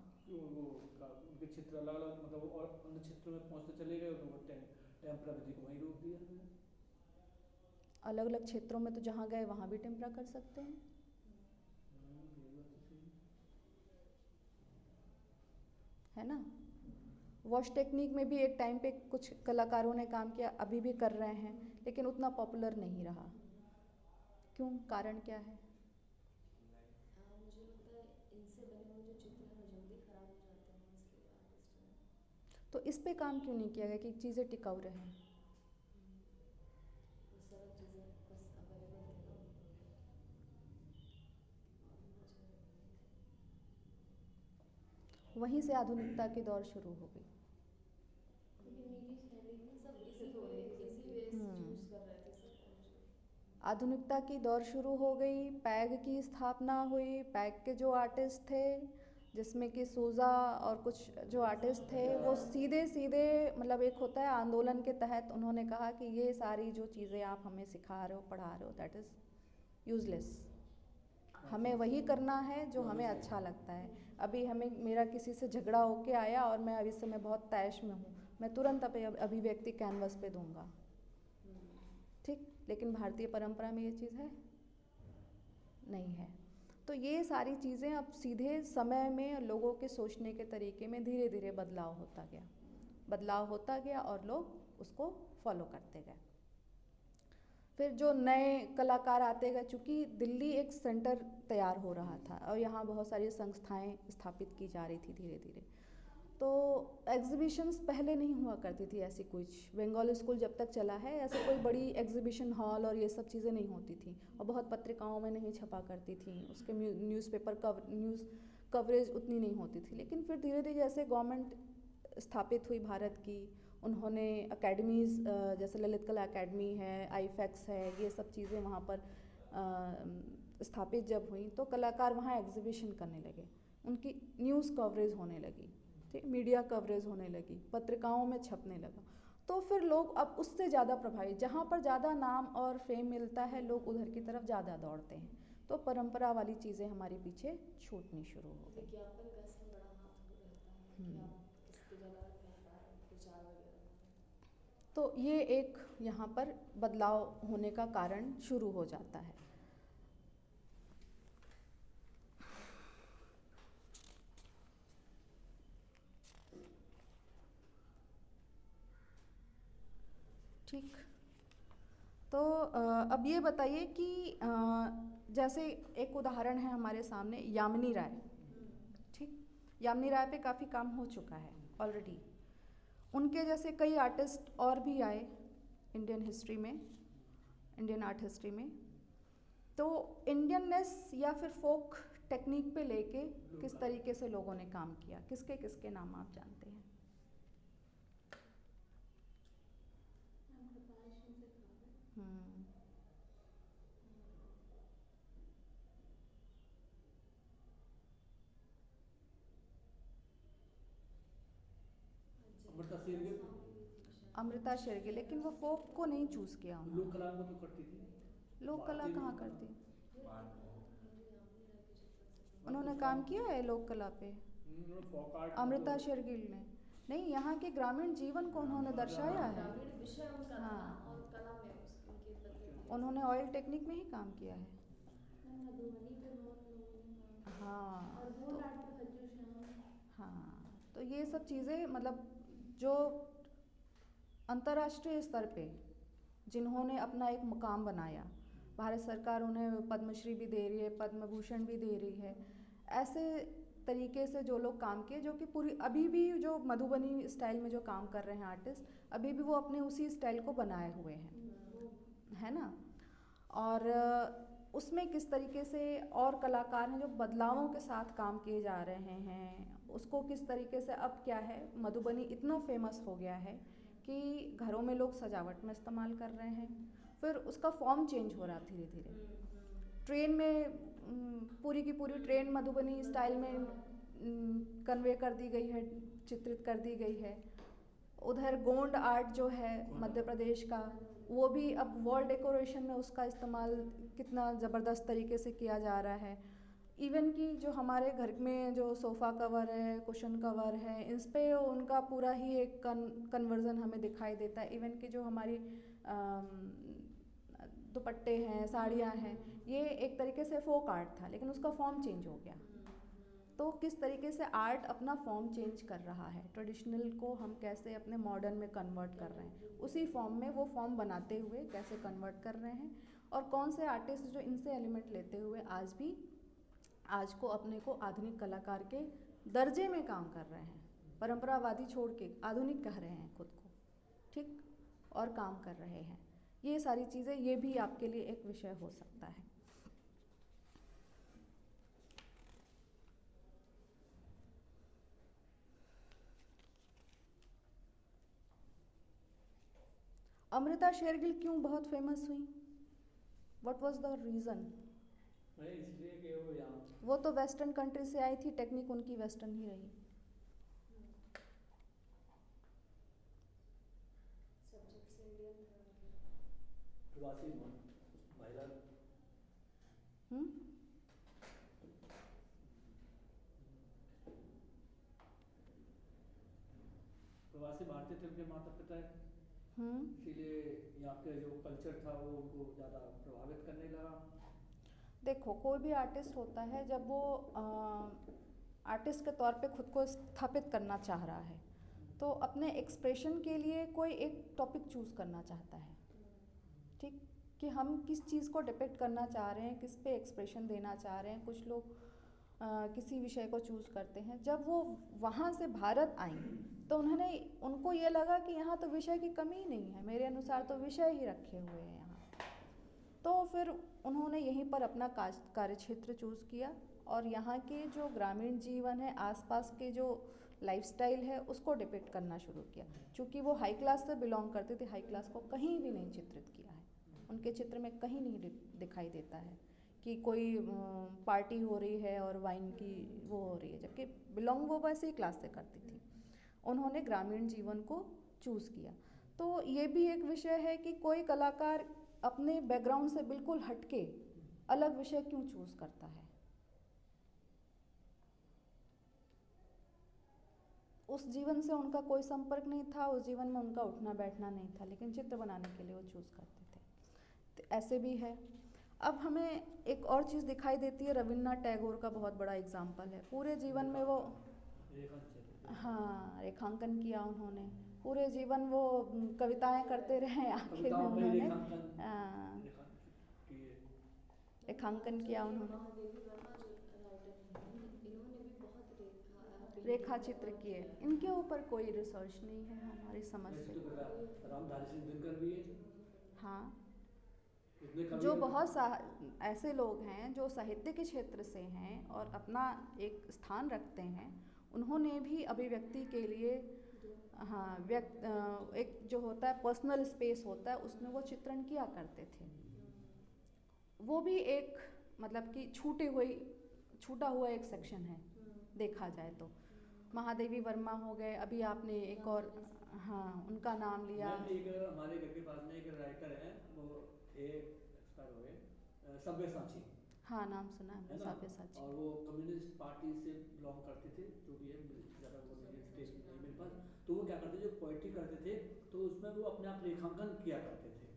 उनके क्षेत्र अलग अलग मतलब और अन्य क्षेत्रों में पहुंचते चले गए, तो वो टेम्परा विधि को वहीं रोक दिया हमने। अलग अलग क्षेत्रों में तो जहाँ गए वहाँ भी टेम्परा कर सकते हैं, है ना। वॉश टेक्निक में भी एक टाइम पे कुछ कलाकारों ने काम किया, अभी भी कर रहे हैं, लेकिन उतना पॉपुलर नहीं रहा। क्यों, कारण क्या है? मुझे लगता है इनसे बने हुए जो चित्र हैं वो जल्दी खराब हो जाते हैं, इसलिए आर्टिस्ट ने तो इस पे काम क्यों नहीं किया गया कि चीज़ें टिकाऊ रहें? वो सरल चीज़ें बस अवेलेबल थी ना उनको, और भी कुछ नहीं थे। वहीं से आधुनिकता की दौर शुरू हो गई। सब इसी वे चूज कर रहे थे सब, और जो आधुनिकता की दौर शुरू हो गई, पैग की स्थापना हुई, पैग के जो आर्टिस्ट थे जिसमें कि सूजा और कुछ जो आर्टिस्ट थे वो सीधे सीधे मतलब एक होता है आंदोलन के तहत उन्होंने कहा कि ये सारी जो चीज़ें आप हमें सिखा रहे हो, पढ़ा रहे हो, दैट इज़ यूजलेस, हमें वही करना है जो हमें अच्छा लगता है। अभी हमें मेरा किसी से झगड़ा होके आया और मैं अभी से मैं बहुत तैश में हूँ, मैं तुरंत अभिव्यक्ति कैनवस पे दूंगा, ठीक, लेकिन भारतीय परंपरा में ये चीज़ है नहीं है। तो ये सारी चीज़ें अब सीधे समय में लोगों के सोचने के तरीके में धीरे धीरे बदलाव होता गया और लोग उसको फॉलो करते गए। फिर जो नए कलाकार आते गए, चूँकि दिल्ली एक सेंटर तैयार हो रहा था और यहाँ बहुत सारी संस्थाएं स्थापित की जा रही थी धीरे धीरे, तो एग्जीबिशंस पहले नहीं हुआ करती थी ऐसी कुछ। बंगाल स्कूल जब तक चला है ऐसे कोई बड़ी एग्जीबिशन हॉल और ये सब चीज़ें नहीं होती थी, और बहुत पत्रिकाओं में नहीं छपा करती थी, उसके न्यूज़पेपर न्यूज़ कवरेज उतनी नहीं होती थी। लेकिन फिर धीरे धीरे जैसे गवर्नमेंट स्थापित हुई भारत की, उन्होंने अकेडमीज़ जैसे ललित कला अकेडमी है, आईफेक्स है, ये सब चीज़ें वहाँ पर स्थापित जब हुई तो कलाकार वहाँ एग्जीबिशन करने लगे, उनकी न्यूज़ कवरेज होने लगी, ठीक, मीडिया कवरेज होने लगी, पत्रिकाओं में छपने लगा। तो फिर लोग अब उससे ज़्यादा प्रभावित, जहाँ पर ज़्यादा नाम और फेम मिलता है लोग उधर की तरफ ज़्यादा दौड़ते हैं, तो परंपरा वाली चीज़ें हमारे पीछे छूटनी शुरू हो गई। विज्ञापन का इसमें बड़ा हाथ रहता है कि आप इसके ज़्यादा कह पाए प्रचार वगैरह में। तो ये एक यहाँ पर बदलाव होने का कारण शुरू हो जाता है। ठीक, तो अब ये बताइए कि जैसे एक उदाहरण है हमारे सामने यामिनी राय, ठीक, यामिनी राय पे काफ़ी काम हो चुका है ऑलरेडी। उनके जैसे कई आर्टिस्ट और भी आए इंडियन हिस्ट्री में, इंडियन आर्ट हिस्ट्री में। तो इंडियननेस या फिर फोक टेक्निक पे लेके किस तरीके से लोगों ने काम किया, किसके किसके नाम आप जानते हैं? अमृता शेरगिल, लेकिन वो फोक को नहीं चूज किया उन्होंने। लोक कला को तो करती थी। लोक कला कहाँ करती? उन्होंने काम किया है लोक कला पे अमृता शेरगिल ने? नहीं, यहाँ के ग्रामीण जीवन को उन्होंने दर्शाया है। हाँ, और कला में उनके पते थे। उन्होंने ऑयल टेक्निक में ही काम किया है। मधुबनी पे बहुत लोगों ने काम। हाँ, और वो नाट पे खजू श्याम। हाँ, तो ये सब चीज़ें मतलब जो अंतर्राष्ट्रीय स्तर पे जिन्होंने अपना एक मुकाम बनाया, भारत सरकार उन्हें पद्मश्री भी दे रही है, पद्म भूषण भी दे रही है, ऐसे तरीके से जो लोग काम किए, जो कि पूरी अभी भी जो मधुबनी स्टाइल में जो काम कर रहे हैं आर्टिस्ट, अभी भी वो अपने उसी स्टाइल को बनाए हुए हैं, है ना। और उसमें किस तरीके से और कलाकार हैं जो बदलावों के साथ काम किए जा रहे हैं, उसको किस तरीके से, अब क्या है, मधुबनी इतना फेमस हो गया है कि घरों में लोग सजावट में इस्तेमाल कर रहे हैं, फिर उसका फॉर्म चेंज हो रहा धीरे धीरे। ट्रेन में पूरी की पूरी ट्रेन मधुबनी स्टाइल में कन्वे कर दी गई है, चित्रित कर दी गई है। उधर गोंड आर्ट जो है मध्य प्रदेश का, वो भी अब वॉल डेकोरेशन में उसका इस्तेमाल कितना ज़बरदस्त तरीके से किया जा रहा है। इवन कि जो हमारे घर में जो सोफ़ा कवर है, कुशन कवर है, इस पे उनका पूरा ही एक कन्वर्जन हमें दिखाई देता है। इवन कि जो हमारी दुपट्टे हैं, साड़ियाँ हैं, ये एक तरीके से फोक आर्ट था, लेकिन उसका फॉर्म चेंज हो गया। तो किस तरीके से आर्ट अपना फॉर्म चेंज कर रहा है, ट्रेडिशनल को हम कैसे अपने मॉडर्न में कन्वर्ट कर रहे हैं, उसी फॉर्म में वो फॉर्म बनाते हुए कैसे कन्वर्ट कर रहे हैं, और कौन से आर्टिस्ट जो इनसे एलिमेंट लेते हुए आज भी आज को अपने को आधुनिक कलाकार के दर्जे में काम कर रहे हैं, परंपरावादी छोड़ के आधुनिक कह रहे हैं खुद को, ठीक, और काम कर रहे हैं। ये सारी चीज़ें, ये भी आपके लिए एक विषय हो सकता है। अमृता शेरगिल क्यों बहुत फेमस हुई? What was the reason? इसलिए कि वो यहाँ, वो तो वेस्टर्न कंट्री से आई थी, टेक्निक उनकी वेस्टर्न ही रही। सब्जेक्ट्स इंडियन था। प्रवासी महिला, प्रवासी भारतीय थे उनके माता पिता, इसीलिए यहाँ के जो कल्चर था वो उनको ज़्यादा प्रभावित करने लगा। देखो, कोई भी आर्टिस्ट होता है, जब वो आर्टिस्ट के तौर पे खुद को स्थापित करना चाह रहा है, तो अपने एक्सप्रेशन के लिए कोई एक टॉपिक चूज़ करना चाहता है, ठीक, कि हम किस चीज़ को डिपिक्ट करना चाह रहे हैं, किस पे एक्सप्रेशन देना चाह रहे हैं। कुछ लोग किसी विषय को चूज़ करते हैं। जब वो वहाँ से भारत आई तो उनको ये लगा कि यहाँ तो विषय की कमी ही नहीं है, मेरे अनुसार तो विषय ही रखे हुए हैं यहाँ। तो फिर उन्होंने यहीं पर अपना कार्यक्षेत्र चूज़ किया, और यहाँ के जो ग्रामीण जीवन है, आसपास के जो लाइफस्टाइल है, उसको डिपिक्ट करना शुरू किया। चूँकि वो हाई क्लास से बिलोंग करते थे, हाई क्लास को कहीं भी नहीं चित्रित किया है, उनके चित्र में कहीं नहीं दिखाई देता है कि कोई पार्टी हो रही है और वाइन की वो हो रही है, जबकि बिलोंग वो वैसे ही क्लास से करती थी। उन्होंने ग्रामीण जीवन को चूज़ किया। तो ये भी एक विषय है कि कोई कलाकार अपने बैकग्राउंड से बिल्कुल हटके अलग विषय क्यों चूज़ करता है। उस जीवन से उनका कोई संपर्क नहीं था, उस जीवन में उनका उठना बैठना नहीं था, लेकिन चित्र बनाने के लिए वो चूज़ करते थे। तो ऐसे भी है। अब हमें एक और चीज़ दिखाई देती है, रविन्द्रनाथ टैगोर का बहुत बड़ा एग्जाम्पल है। पूरे जीवन में वो हाँ रेखांकन किया उन्होंने, पूरे जीवन वो कविताएं करते रहे, आखिर में उन्होंने रेखांकन किया उन्होंने। महादेवी वर्मा जो राइटर हैं, इन्होंने भी बहुत रेखा चित्र किए। इनके ऊपर कोई रिसर्च नहीं है हमारी समझ से। रामधारी दिनकर भी है। हाँ, जो बहुत ऐसे लोग हैं जो साहित्य के क्षेत्र से हैं और अपना एक स्थान रखते हैं, उन्होंने भी अभिव्यक्ति के लिए हाँ एक जो होता है पर्सनल स्पेस होता है, उसमें वो चित्रण किया करते थे। वो भी एक मतलब कि छूटा हुआ एक सेक्शन है देखा जाए तो। महादेवी वर्मा हो गए, अभी आपने एक और हाँ उनका नाम लिया। एक हमारे घर के पास में एक राइटर है, वो थे एक्सपायर हो गए, सब्यसाची। हाँ नाम सुना है सब्यसाची। और वो कम्युनिस्ट पार्टी से बिलोंग करते थे, जो भी है ज़्यादा वो नहीं डिटेल्स नहीं मेरे पास। तो वो क्या करते थे, जो पोइट्री करते थे तो उसमें वो अपने आप रेखांकन किया करते थे।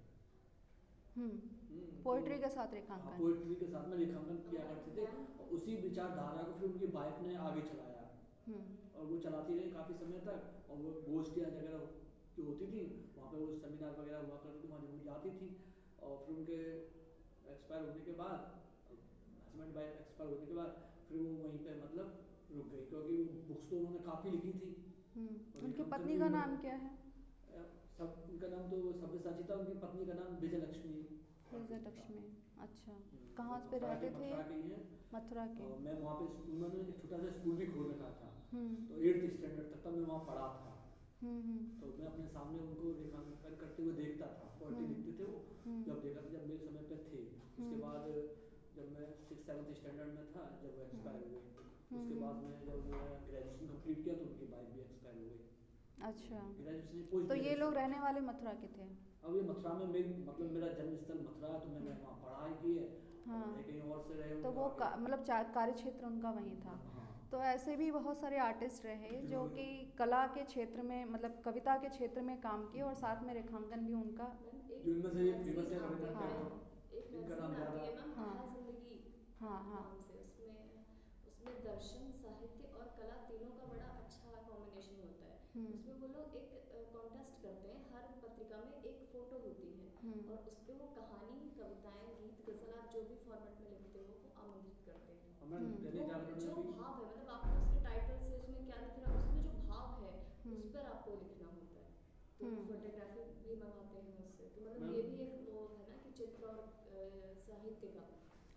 पोइट्री के साथ रेखांकन, पोइट्री के साथ में रेखांकन किया करते थे, और उसी विचारधारा को फिर उनकी वाइफ ने आगे चलाया, और वो चलाती रही काफ़ी समय तक। और वो गोष्ठियाँ वगैरह जो होती थी वहाँ पे, वो सेमिनार वगैरह हुआ करते थे, वहाँ वो जाती थी। और फिर उनके एक्सपायर होने के बाद, हस्बैंड वाइफ एक्सपायर होने के बाद, फिर वो वहीं पे मतलब रुक गई, क्योंकि वो बुक्स तो उन्होंने काफ़ी लिखी थी। उनकी पत्नी का नाम क्या है? सब उनका नाम तो सब्यसाची था, उनकी पत्नी का नाम विजय लक्ष्मी। अच्छा, कहाँ पे रहते थे? मथुरा के। मैं वहाँ पे उन्होंने एक छोटा सा स्कूल भी खोल रखा था, तो 8th स्टैंडर्ड तक मैं वहाँ पढ़ा था। तो मैं अपने सामने उनको रेखांकन करते हुए देखता था, पोएट्री लिखते थे वो, जब देखा था जब मेरे समय पे थे। उसके बाद जब मैं 6th 7th स्टैंडर्ड में था, जब वो एक्सपायर हुए, उसके बाद मैं जब ग्रेजुएशन कंप्लीट किया तो उनकी वाइफ भी एक्सपायर हो गई। अच्छा, तो ये लोग रहने वाले मथुरा के थे? अब ये मथुरा में मतलब मेरा जन्म स्थल मथुरा, तो मैंने वहाँ पढ़ाई की है। हाँ, कहीं और से रहे, तो वो मतलब कार्य क्षेत्र उनका वहीं था। हाँ। तो ऐसे भी बहुत सारे आर्टिस्ट रहे जो कि कला के क्षेत्र में, मतलब कविता के क्षेत्र में काम किए, और साथ में रेखांकन भी उनका। जिनमें से फेमस है रविन्द्रनाथ टैगोर, इनका नाम याद है मैम, कहा जिंदगी नाम से। उसमें दर्शन, साहित्य और कला तीनों का बड़ा अच्छा कॉम्बिनेशन होता है। उसमें वो लोग एक कॉन्टेस्ट करते हैं, हर पत्रिका में एक फोटो होती है, और उस पे वो कहानी, कविताएं, गीत, गजल, आप जो भी फॉर्मेट में लिखते हो वो आमंत्रित करते हैं। जो भाव है, मतलब आपको उसके टाइटल से उसमें क्या लिख रहा है, उसमें जो भाव है उस पर आपको लिखना होता है। तो फोटोग्राफी भी मंगाते हैं उससे। तो मतलब ये भी एक वो है ना कि चित्र और साहित्य का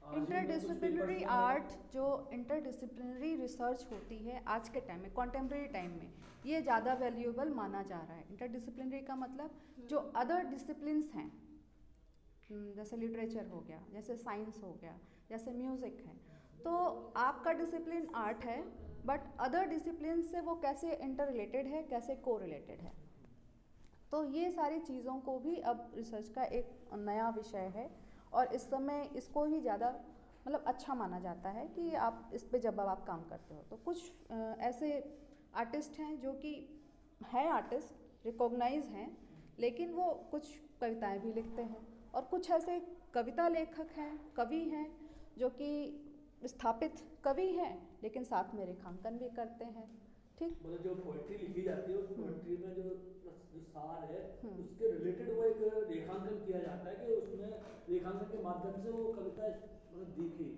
इंटरडिसिप्लिनरी आर्ट, जो इंटरडिसिप्लिनरी रिसर्च होती है आज के टाइम में, कॉन्टेम्प्रेरी टाइम में, ये ज़्यादा वैल्यूएबल माना जा रहा है। इंटरडिसिप्लिनरी का मतलब जो अदर डिसिप्लिन्स हैं, जैसे लिटरेचर हो गया, जैसे साइंस हो गया, जैसे म्यूज़िक है, तो आपका डिसिप्लिन आर्ट है, बट अदर डिसिप्लिन से वो कैसे इंटर रिलेटेड है, कैसे को रिलेटेड है। तो ये सारी चीज़ों को भी अब रिसर्च का एक नया विषय है, और इस समय इसको ही ज़्यादा मतलब अच्छा माना जाता है कि आप इस पे जब आप काम करते हो। तो कुछ ऐसे आर्टिस्ट हैं जो कि है आर्टिस्ट, रिकॉग्नाइज हैं, लेकिन वो कुछ कविताएं भी लिखते हैं, और कुछ ऐसे कविता लेखक हैं, कवि हैं, जो कि स्थापित कवि हैं लेकिन साथ में रेखांकन भी करते हैं। ठीक, मतलब जो पोएट्री लिखी जाती है, उस पोएट्री में जो सार है उसके रिलेटेड वो एक रेखांकन किया जाता है, कि उसमें रेखांकन के माध्यम से वो कविता मतलब दिखे।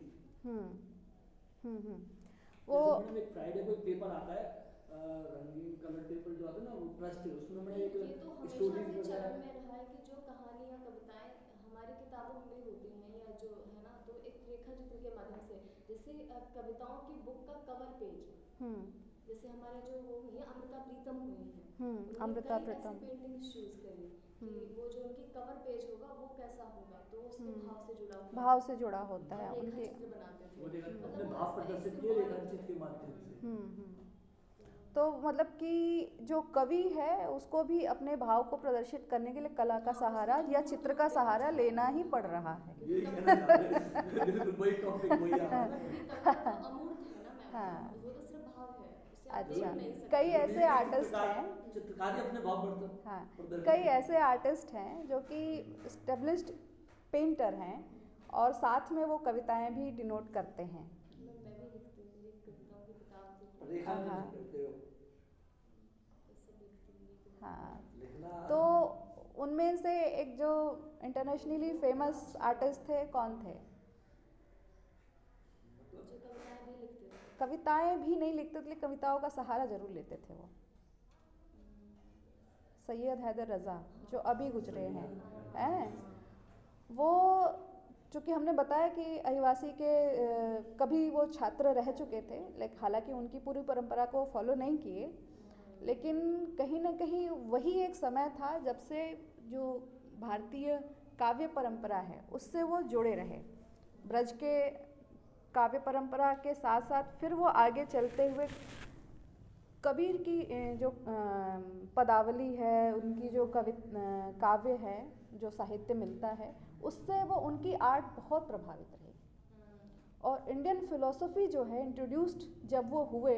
वो एक फ्राइडे को एक पेपर आता है, रंगीन कलर पेपर जो आता है ना, वो ट्रस्ट, उसमें मैंने एक ये तो हमेशा से चलन में रहा है कि जो कहानियाँ, कविताएं हमारी किताबों में भी होती हैं, या जो है ना, तो एक रेखा चित्र के माध्यम से, जैसे कविताओं की बुक का कवर पेज, जैसे हमारे जो वो हुई है अमृता प्रीतम हुई हैं, उन्होंने अमृता कई ऐसी प्रीतम। पेंटिंग्स चूज करी कि वो जो उनकी कवर पेज होगा वो कैसा होगा, तो वो उसके भाव से जुड़ा हुआ भाव से जुड़ा होता है और रेखा उनके। चित्र बनाते थे, वो देखा अपने मतलब वो भाव इस तरह प्रदर्शित किए symbolic रेखांकित के है। माध्यम से। तो मतलब कि जो कवि है उसको भी अपने भाव को प्रदर्शित करने के लिए कला का सहारा या चित्र का सहारा लेना ही पड़ रहा है। यही कहना चाह रहे हैं। बिल्कुल वही टॉपिक वही आ रहा है क्योंकि कला तो अमूर्त है ना मैम, हाँ। वो तो सिर्फ भाव है, उसे आप अच्छा, देख नहीं सकते। कई जरूरी ऐसे है कि आर्टिस्ट हैं, चित्रकारी अपने भाव हाँ, प्रदर्शित कई करती है। ऐसे आर्टिस्ट हैं जो कि एस्टेब्लिश्ड पेंटर हैं और साथ में वो कविताएं भी डिनोट करते हैं। मैं भी लिखती हूँ, मेरी कविताओं की किताब थी, रेखांकन हाँ। नहीं करते हो। ये सब लिखती हूँ, मेरी कविताएं हाँ, हैं। लिखना तो उनमें से एक जो इंटरनेशनली फेमस आर्टिस्ट थे कौन थे? मतलब जो कविताएं भी लिखते थे। कविताएं भी नहीं लिखते थे, कविताओं का सहारा जरूर लेते थे वो। सैयद हैदर रज़ा जो अभी गुजरे हैं वो, चूँकि हमने बताया कि अहिवासी के कभी वो छात्र रह चुके थे, लाइक हालांकि उनकी पूरी परंपरा को फॉलो नहीं किए, लेकिन कहीं ना कहीं वही एक समय था जब से जो भारतीय काव्य परंपरा है उससे वो जुड़े रहे। ब्रज के काव्य परंपरा के साथ साथ फिर वो आगे चलते हुए कबीर की जो पदावली है, उनकी जो काव्य है, जो साहित्य मिलता है, उससे वो उनकी आर्ट बहुत प्रभावित रही। और इंडियन फिलोसफी जो है इंट्रोड्यूस्ड जब वो हुए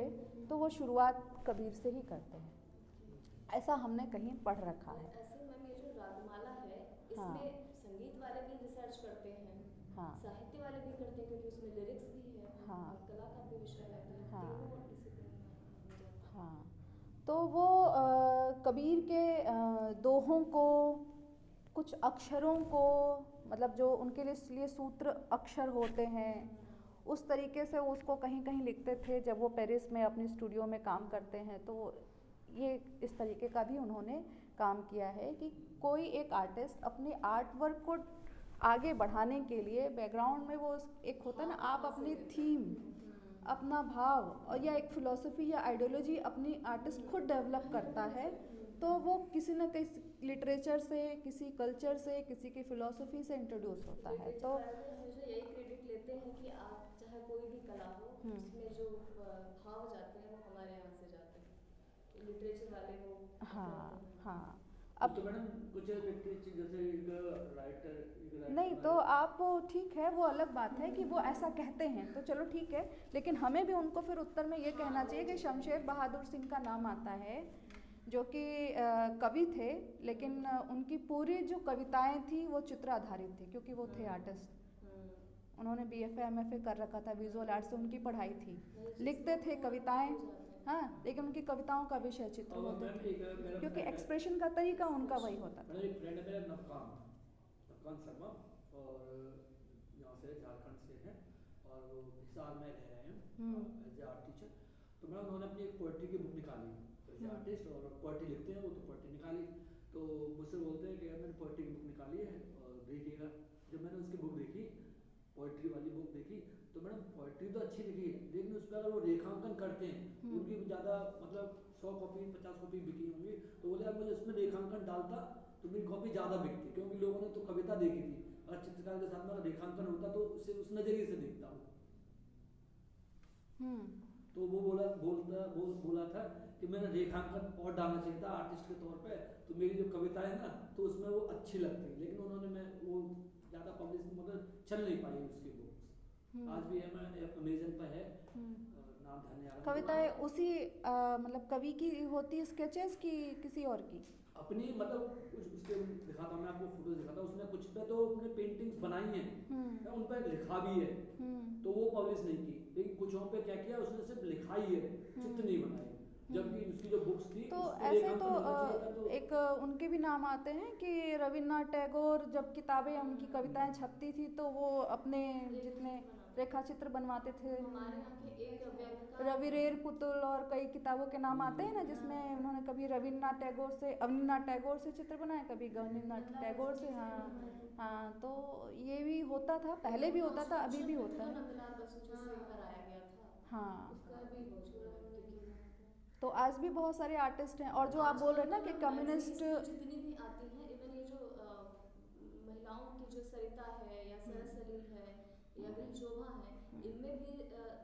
तो वो शुरुआत कबीर से ही करते हैं, ऐसा हमने कहीं पढ़ रखा है। ऐसे मैम ये जो रागमाला है, हाँ। इसमें संगीत वाले भी रिसर्च करते हैं, हाँ। साहित्य वाले भी करते हैं, क्योंकि उसमें लिरिक्स भी है हाँ। और कला का भी विषय है, तो ये हाँ। तीनों डिसिप्लिन में हो जाता है। हाँ, तो वो कबीर के दोहों को, कुछ अक्षरों को, मतलब जो उनके लिए सूत्र अक्षर होते हैं, उस तरीके से वो उसको कहीं कहीं लिखते थे। जब वो पेरिस में अपनी स्टूडियो में काम करते हैं तो ये इस तरीके का भी उन्होंने काम किया है कि कोई एक आर्टिस्ट अपने आर्ट वर्क को आगे बढ़ाने के लिए बैकग्राउंड में वो एक होता है ना, आप अपनी थीम, अपना भाव और या एक फिलॉसफी या आइडियोलॉजी अपनी आर्टिस्ट खुद डेवलप करता है, तो वो किसी न किसी लिटरेचर से, किसी कल्चर से, किसी की फिलॉसफी से इंट्रोड्यूस होता है। तो हमेशा यही क्रेडिट लेते हैं कि आप चाहे कोई भी कला हो, उसमें जो भाव जाते हैं वो हमारे यहाँ से जाते हैं, तो लिटरेचर वाले वो हाँ। करते हैं। हाँ, अब तो मैडम कुछ लिटरेचर जैसे एक राइटर नहीं तो आप ठीक है, वो अलग बात है कि वो ऐसा कहते हैं तो चलो ठीक है, लेकिन हमें भी उनको फिर उत्तर में ये कहना चाहिए कि शमशेर बहादुर सिंह का नाम आता है, जो कि कवि थे, लेकिन उनकी पूरी जो कविताएं थी वो चित्र आधारित थी, क्योंकि वो थे आर्टिस्ट। उन्होंने BFA MFA कर रखा था, विजुअल आर्ट से उनकी पढ़ाई थी, लिखते थे कविताएं, हाँ, लेकिन उनकी कविताओं का विषय चित्र होते थे, क्योंकि एक्सप्रेशन का तरीका उनका वही होता था। एक फ्रेंड है मेरा नवकांत शर्मा, और यहाँ से झारखंड से है, और वो हिसार में रह रहे हैं एज ए आर्ट टीचर। तो मैं उन्होंने अपनी एक पोइट्री की बुक निकाली, एज ए आर्टिस्ट, और पोइट्री लिखते हैं वो, तो पोइट्री निकाली, तो मुझसे बोलते हैं कि यार मैंने पोइट्री की बुक निकाली है और देखिएगा। जब मैंने उसकी बुक देखी, पोइट्री वाली बुक देखी, तो मैडम पोइट्री तो अच्छी लिखी है, लेकिन उस पर अगर वो रेखांकन करते हैं, उनकी ज़्यादा मतलब 100 कॉपी 50 कॉपी बिकी होंगी, तो बोले यार मुझे इसमें रेखांकन डालता तो मेरी कॉपी ज़्यादा बिकती, क्योंकि लोगों ने तो कविता देखी थी, अगर चित्रकार के साथ में अगर रेखांकन होता तो उसे उस नज़रिए से देखता हूँ। तो वो बोला था कि मैंने रेखांकन और डालना चाहिए था आर्टिस्ट के तौर पे, तो मेरी जो कविता है ना तो उसमें वो अच्छी लगती, लेकिन उन्होंने वो ज़्यादा पब्लिश मतलब चल नहीं पाई उसकी बुक्स। आज भी है, मैं अमेजन पर है, नाम ध्यान नहीं आ रहा। कविताएं उसी मतलब कवि की होती, स्केचेस की किसी और की अपनी, मतलब उसके दिखाता हूँ मैं आपको, फोटो दिखाता हूँ, उसने कुछ पे तो अपने पेंटिंग्स बनाई हैं, उन पर लिखा भी है, तो वो पब्लिश नहीं की, लेकिन कुछों पे क्या किया उसने, सिर्फ लिखाई है, चित्र नहीं बनाए, जबकि उसकी जो बुक्स थी तो उस पे ऐसे तो रेखांकन होना चाहिए था। तो एक उनके भी नाम आते हैं कि रविन्द्रनाथ टैगोर जब किताबें उनकी कविताएं छपती थी तो वो अपने जितने रेखा चित्र बनवाते थे। हमारे यहाँ के एक व्यंगकार रविरेर पुतुल और कई किताबों के नाम आते हैं ना, जिसमें उन्होंने कभी रविन्द्रनाथ टैगोर से, अवनीन्द्रनाथ टैगोर से चित्र बनाए, कभी गगनेन्द्रनाथ टैगोर से। हाँ हाँ, तो ये भी होता था, पहले भी होता था, अभी भी होता है। नंदलाल बसु जो से कराया गया था, हाँ उसका भी हो चुका है, क्योंकि तो आज भी बहुत सारे आर्टिस्ट हैं, और जो आप बोल रहे हैं ना कि कम्युनिस्ट, जितनी भी आती हैं, इवन ये जो महिलाओं की जो सरिता है या सरस सलील है या गृहशोभा है, इनमें भी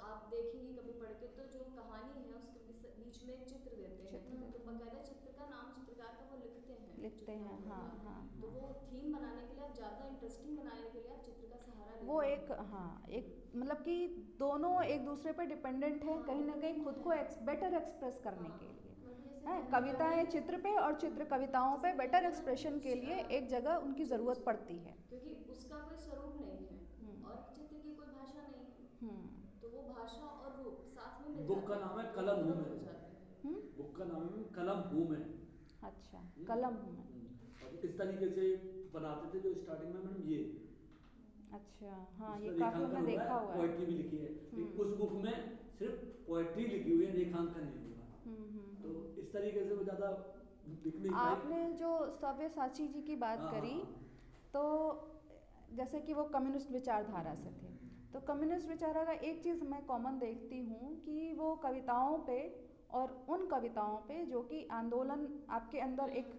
आप देखेंगी कभी पढ़ के तो जो कहानी है उसके बीच में एक चित्र देते हैं, तो बकायदा चित्र का नाम चित्रकार का वो लिखते हैं हाँ हाँ तो वो थीम बनाने के लिए, आप ज़्यादा इंटरेस्टिंग बनाने के लिए आप चित्र का सहारा लेते वो हैं। एक, हाँ, एक मतलब कि दोनों एक दूसरे पर डिपेंडेंट हैं, कहीं ना कहीं खुद को बेटर एक्सप्रेस करने के लिए है। कविताएं चित्र पे और चित्र कविताओं पे बेटर एक्सप्रेशन के लिए एक जगह उनकी ज़रूरत पड़ती है, क्योंकि उसका कोई स्वरूप नहीं है और चित्र की कोई भाषा नहीं है, तो वो भाषा और रूप साथ में मिल बुक का नाम है कलम हूँ मैं, हो जाते हैं। बुक का नाम है कलम हूँ मैं। अच्छा, कलम हूँ मैं। और इस तरीके से बनाते थे जो स्टार्टिंग में मैडम ये, अच्छा, हाँ, ये काफी हमने देखा हुआ है। पोएट्री भी लिखी है, उस बुक में सिर्फ पोएट्री लिखी हुई है, रेखांकन नहीं हुआ। तो इस तरीके से वो ज़्यादा बिक नहीं पाई। आपने जो सव्यसाची जी की बात करी, तो जैसे कि वो कम्युनिस्ट विचारधारा से थे, तो कम्युनिस्ट विचारधारा का एक चीज़ मैं कॉमन देखती हूँ कि वो कविताओं पे, और उन कविताओं पे जो कि आंदोलन, आपके अंदर एक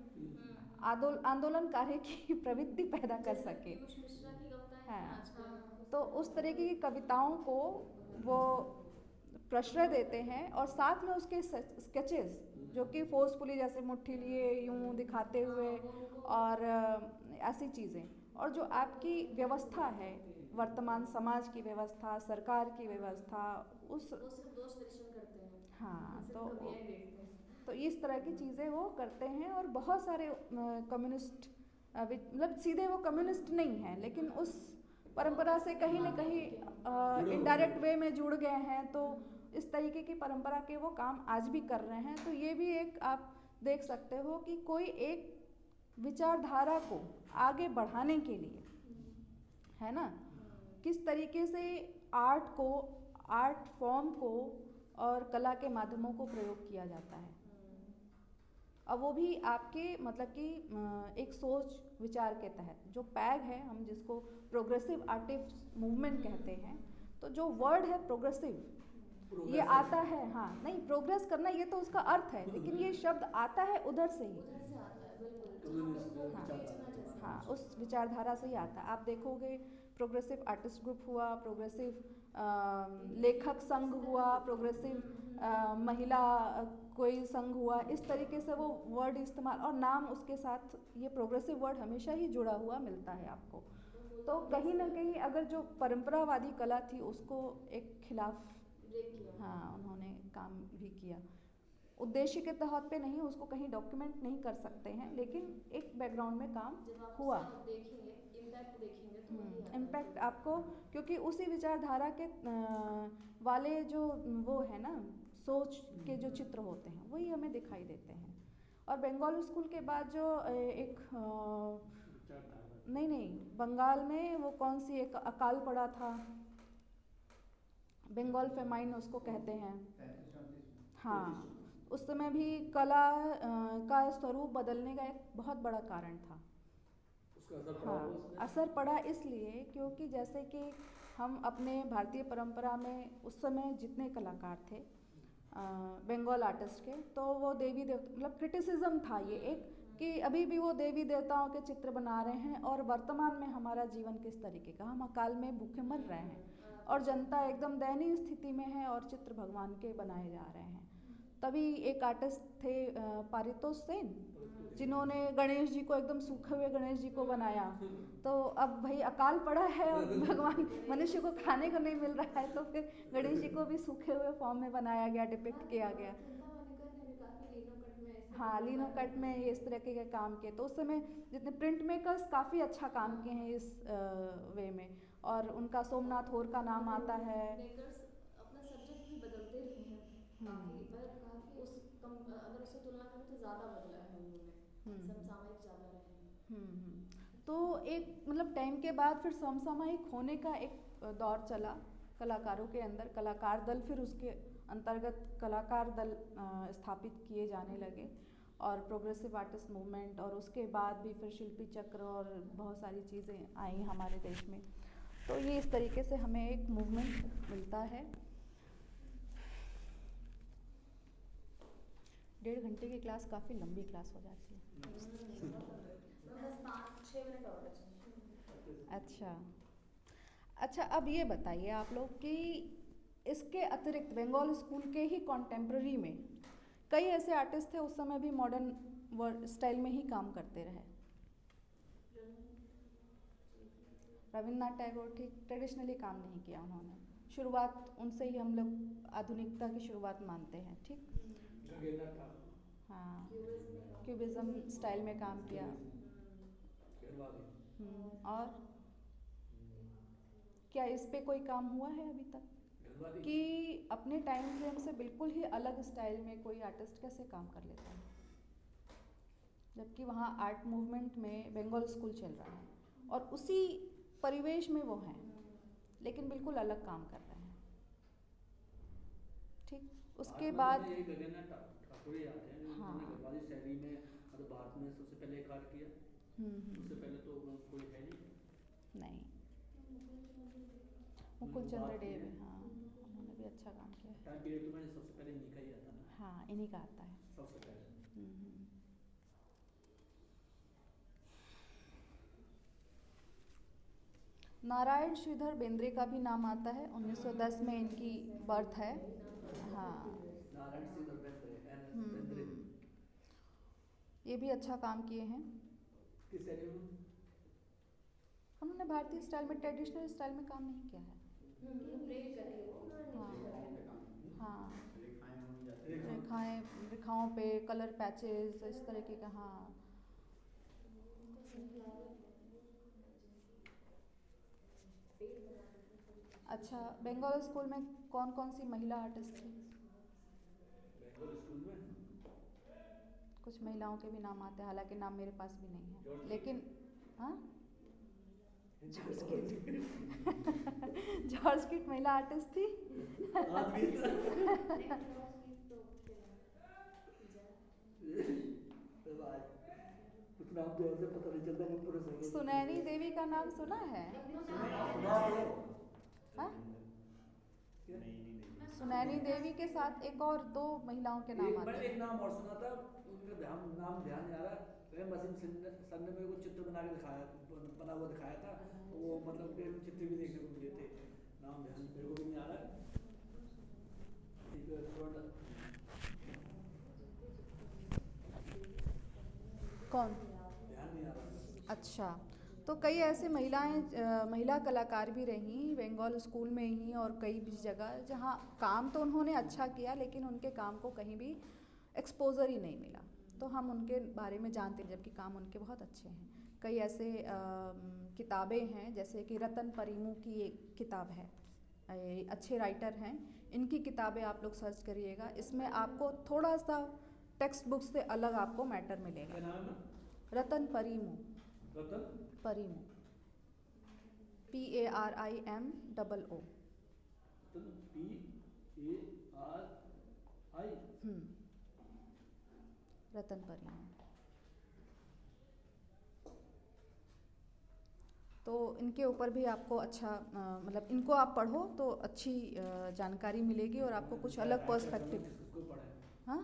आंदोलन कार्य की प्रवृत्ति पैदा कर सके, हाँ, तो उस तरीके की कविताओं को वो प्रश्रय देते हैं, और साथ में उसके स्केचेस जो कि फोर्सफुली, जैसे मुट्ठी लिए यूं दिखाते हुए, और ऐसी चीज़ें, और जो आपकी व्यवस्था है, वर्तमान समाज की व्यवस्था, सरकार की व्यवस्था, उस वो सिर्फ दोष दर्शन करते हैं, हाँ, सिर्फ कवियाँ देखते हैं, तो इस तरह की चीज़ें वो करते हैं। और बहुत सारे कम्युनिस्ट, मतलब सीधे वो कम्युनिस्ट नहीं हैं, लेकिन उस परंपरा से कहीं ना कहीं इनडायरेक्ट वे में जुड़ गए हैं, तो इस तरीके की परंपरा के वो काम आज भी कर रहे हैं। तो ये भी एक आप देख सकते हो कि कोई एक विचारधारा को आगे बढ़ाने के लिए, है ना, किस तरीके से आर्ट को, आर्ट फॉर्म को और कला के माध्यमों को प्रयोग किया जाता है, और वो भी आपके मतलब कि एक सोच विचार के तहत। जो पैग है, हम जिसको प्रोग्रेसिव आर्टिस्ट मूवमेंट कहते हैं, तो जो वर्ड है प्रोग्रेसिव, ये आता है, हाँ, नहीं, प्रोग्रेस करना ये तो उसका अर्थ है, लेकिन ये शब्द आता है उधर से ही, हाँ, उस विचारधारा से ही आता है। आप देखोगे प्रोग्रेसिव आर्टिस्ट ग्रुप हुआ, प्रोग्रेसिव लेखक संघ हुआ, प्रोग्रेसिव महिला कोई संघ हुआ, इस तरीके से वो वर्ड इस्तेमाल, और नाम उसके साथ, ये प्रोग्रेसिव वर्ड हमेशा ही जुड़ा हुआ मिलता है आपको। तो कहीं ना कहीं अगर जो परंपरावादी कला थी उसको एक खिलाफ, हाँ, उन्होंने काम भी किया, उद्देश्य के तहत पे नहीं, उसको कहीं डॉक्यूमेंट नहीं कर सकते हैं, लेकिन एक बैकग्राउंड में काम हुआ। इम्पैक्ट आपको, क्योंकि उसी विचारधारा के वाले जो वो है ना, सोच के जो चित्र होते हैं वही हमें दिखाई देते हैं। और बंगाल स्कूल के बाद जो एक नहीं, बंगाल में वो कौन सी एक अकाल पड़ा था, बंगाल फेमाइन उसको कहते हैं, हाँ, उस समय भी कला का स्वरूप बदलने का एक बहुत बड़ा कारण था। हाँ, असर पड़ा इसलिए क्योंकि जैसे कि हम अपने भारतीय परंपरा में उस समय जितने कलाकार थे बंगाल आर्टिस्ट के, तो वो देवी देवता, मतलब क्रिटिसिज्म था ये एक, कि अभी भी वो देवी देवताओं के चित्र बना रहे हैं, और वर्तमान में हमारा जीवन किस तरीके का, हम अकाल में भूखे मर रहे हैं, और जनता एकदम दयनीय स्थिति में है, और चित्र भगवान के बनाए जा रहे हैं। तभी एक आर्टिस्ट थे पारितोष सेन, जिन्होंने गणेश जी को, एकदम सूखे हुए गणेश जी को बनाया। तो अब भाई अकाल पड़ा है और भगवान, मनुष्य को खाने को नहीं मिल रहा है, तो फिर गणेश जी को भी सूखे हुए फॉर्म में बनाया गया, डिपिक्ट किया गया। हाँ, लीनो कट में ये इस तरह के काम किए, तो उस समय जितने प्रिंट मेकर्स काफ़ी अच्छा काम किए हैं इस वे में, और उनका सोमनाथ होर का नाम आता है। अपना सब्जेक्ट भी बदलते रहे हैं काफ़ी अगर उससे तुलना करें तो ज़्यादा बदला है उन्होंने, समसामयिक ज़्यादा रहे हैं। तो एक मतलब टाइम के बाद फिर समसामयिक होने का एक दौर चला कलाकारों के अंदर, कलाकार दल, फिर उसके अंतर्गत कलाकार दल स्थापित किए जाने लगे, और प्रोग्रेसिव आर्टिस्ट मूवमेंट, और उसके बाद भी फिर शिल्पी चक्र और बहुत सारी चीज़ें आई हमारे देश में। तो ये इस तरीके से हमें एक मूवमेंट मिलता है। 1.5 घंटे की क्लास काफ़ी लंबी क्लास हो जाती है। बस 5-6 मिनट और बचे। अच्छा अच्छा, अब ये बताइए आप लोग कि इसके अतिरिक्त बंगाल स्कूल के ही कॉन्टेम्प्ररी में कई ऐसे आर्टिस्ट थे उस समय भी मॉडर्न स्टाइल में ही काम करते रहे। रविन्द्रनाथ टैगोर ठीक ट्रेडिशनली काम नहीं किया उन्होंने, शुरुआत उनसे ही हम लोग आधुनिकता की शुरुआत मानते हैं। ठीक, हाँ, क्यूबिज्म स्टाइल में काम किया। और क्या इस पे कोई काम हुआ है अभी तक कि अपने टाइम फ्रेम से बिल्कुल ही अलग स्टाइल में कोई आर्टिस्ट कैसे काम कर लेता है, जबकि वहाँ आर्ट मूवमेंट में बंगाल स्कूल चल रहा है और उसी परिवेश में वो हैं लेकिन बिल्कुल अलग काम कर रहे हैं। ठीक, उसके बाद ठाकुर आते हैं जो उन्होंने गढ़वाली शैली में मतलब भारत में सबसे पहले कार्य किया। उससे पहले तो कोई है नहीं। मुकुल चंद्र डे, हाँ, उन्होंने भी अच्छा काम किया। टाइम पीरियड में सबसे पहले इन्हीं का ही आता है ना। हाँ, इन्हीं का आता है सबसे पहले। नारायण श्रीधर बेंद्रे का भी नाम आता है, 1910 में इनकी बर्थ है। हाँ, नारायण श्रीधर बेंद्रे ये भी अच्छा काम किए हैं। किस शैली में? उन्होंने भारतीय स्टाइल में, ट्रेडिशनल स्टाइल में काम नहीं किया है। हाँ, रेखाओं पे कलर पैचेस इस तरीके का। हाँ, अच्छा, बंगाल स्कूल में कौन कौन सी महिला आर्टिस्ट थी? बंगाल स्कूल में कुछ महिलाओं के भी नाम आते हैं, हालांकि नाम मेरे पास भी नहीं है, लेकिन हाँ, जॉर्ज किट महिला आर्टिस्ट थी। कुछ नाम तो ऐसे पता नहीं चलता, मैं पूरे सोच। सुनैनी देवी का नाम सुना है? हाँ? सुनैनी देवी के साथ एक और 2 महिलाओं के नाम आते हैं। एक नाम और सुना था, उनका नाम ध्यान नहीं आ रहा। वसीम सर ने मेरे को चित्र बना हुआ दिखाया था, तो वो मतलब चित्र भी देखने को मिले थे। नाम ध्यान मेरे को भी नहीं आ रहा है। कौन? ध्यान नहीं आ रहा। अच्छा, तो कई ऐसे महिला कलाकार भी रहीं बंगाल स्कूल में ही और कई भी जगह जहाँ काम तो उन्होंने अच्छा किया लेकिन उनके काम को कहीं भी एक्सपोजर ही नहीं मिला, तो हम उनके बारे में जानते हैं जबकि काम उनके बहुत अच्छे हैं। कई ऐसे किताबें हैं, जैसे कि रतन परिमू की एक किताब है, अच्छे राइटर हैं, इनकी किताबें आप लोग सर्च करिएगा, इसमें आपको थोड़ा सा टेक्स्ट बुक से अलग आपको मैटर मिलेगा। रतन परिमू, परिमू, PARIMOO। रतन परिमू। तो इनके ऊपर भी आपको अच्छा मतलब इनको आप पढ़ो तो अच्छी जानकारी मिलेगी और आपको कुछ अलग पर्सपेक्टिव। हाँ,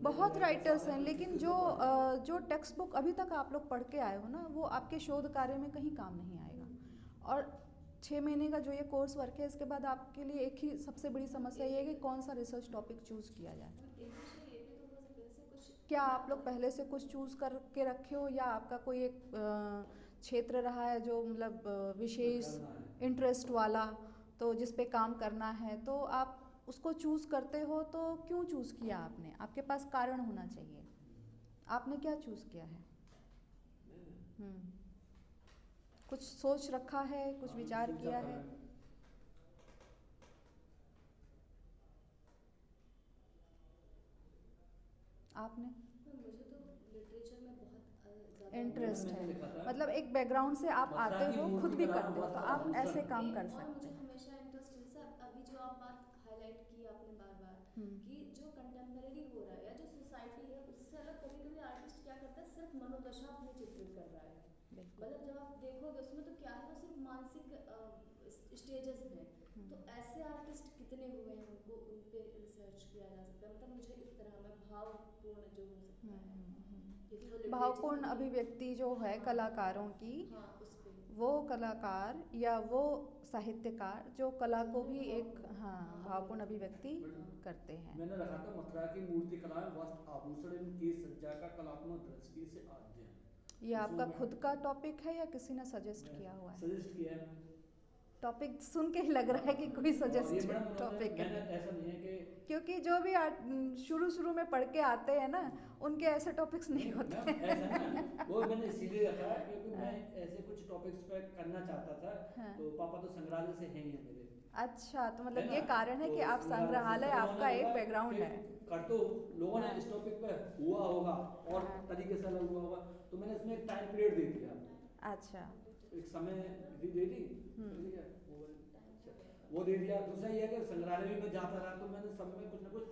बहुत राइटर्स हैं, लेकिन जो टेक्स्ट बुक अभी तक आप लोग पढ़ के आए हो ना, वो आपके शोध कार्य में कहीं काम नहीं आएगा। और 6 महीने का जो ये कोर्स वर्क है, इसके बाद आपके लिए एक ही सबसे बड़ी समस्या ये है कि कौन सा रिसर्च टॉपिक चूज़ किया जाए। क्या आप लोग पहले से कुछ चूज़ करके रखे हो या आपका कोई एक क्षेत्र रहा है जो मतलब विशेष इंटरेस्ट वाला, तो जिस पे काम करना है, तो आप उसको चूज़ करते हो, तो क्यों चूज़ किया आपने? आपके पास कारण होना चाहिए। आपने क्या चूज़ किया है? कुछ सोच रखा है, कुछ विचार किया है? आपने? मुझे तो लिटरेचर में बहुत इंटरेस्ट है, मतलब एक बैकग्राउंड से आप आते हो, खुद भी करते हो, तो आप ऐसे काम कर सकते हैं। हैं। हमेशा इंटरेस्ट जैसे अभी जो आप बात हाईलाइट की आपने बार-बार कि जो कंटेम्परेरी हो रहा है या जो सोसाइटी है उससे अलग कभी-कभी आर्टिस्ट क्या करता है, सिर्फ मनोदशा अपनी चित्रित कर रहा है। मतलब जब आप देखोगे उसमें तो क्या है, वो सिर्फ मानसिक स्टेजेस हैं, तो ऐसे आर्टिस्ट कितने हुए हैं, उनको उन पे रिसर्च किया जा सकता है, मतलब मुझे इस तरह में भावपूर्ण जो हो सकता है, यदि वो literature भावपूर्ण में- अभिव्यक्ति जो है हाँ, कलाकारों की, हाँ उस पे वो कलाकार या वो साहित्यकार जो कला को भी एक भावपूर्ण अभिव्यक्ति करते हैं। मैंने रखा था मथुरा की मूर्ति कला में वस्त्र आभूषण एवं केश सज्जा का कलात्मक दृष्टि से अध्ययन। ये आपका खुद का टॉपिक है या किसी ने सजेस्ट किया हुआ है? सजेस्ट किया है मैंने। टॉपिक सुन के ही लग रहा है कि कोई सजेस्टेड टॉपिक है, ऐसा नहीं है कि क्योंकि जो भी शुरू में पढ़ के आते हैं ना, उनके ऐसे टॉपिक्स नहीं होते हैं। ऐसा ना, वो मैंने इसीलिए रखा क्योंकि मैं ऐसे कुछ टॉपिक्स पे करना चाहता था। हाँ। तो पापा तो संग्रहालय से हैं ही हैं मेरे। अच्छा, तो मतलब है ये ना? कारण है तो कि आप संग्रहालय तो आपका उन्होंने एक बोला बैकग्राउंड कि है। कर दो, लोगों ने हाँ। इस टॉपिक पे हुआ होगा और हाँ। तरीके से अलग हुआ होगा, तो मैंने इसमें एक टाइम पीरियड दे दिया, अच्छा। एक समय भी दे दी, ठीक है, वो दे दिया। दूसरा ये है कि संग्रहालय भी मैं जाता रहा, तो मैंने सब में कुछ ना कुछ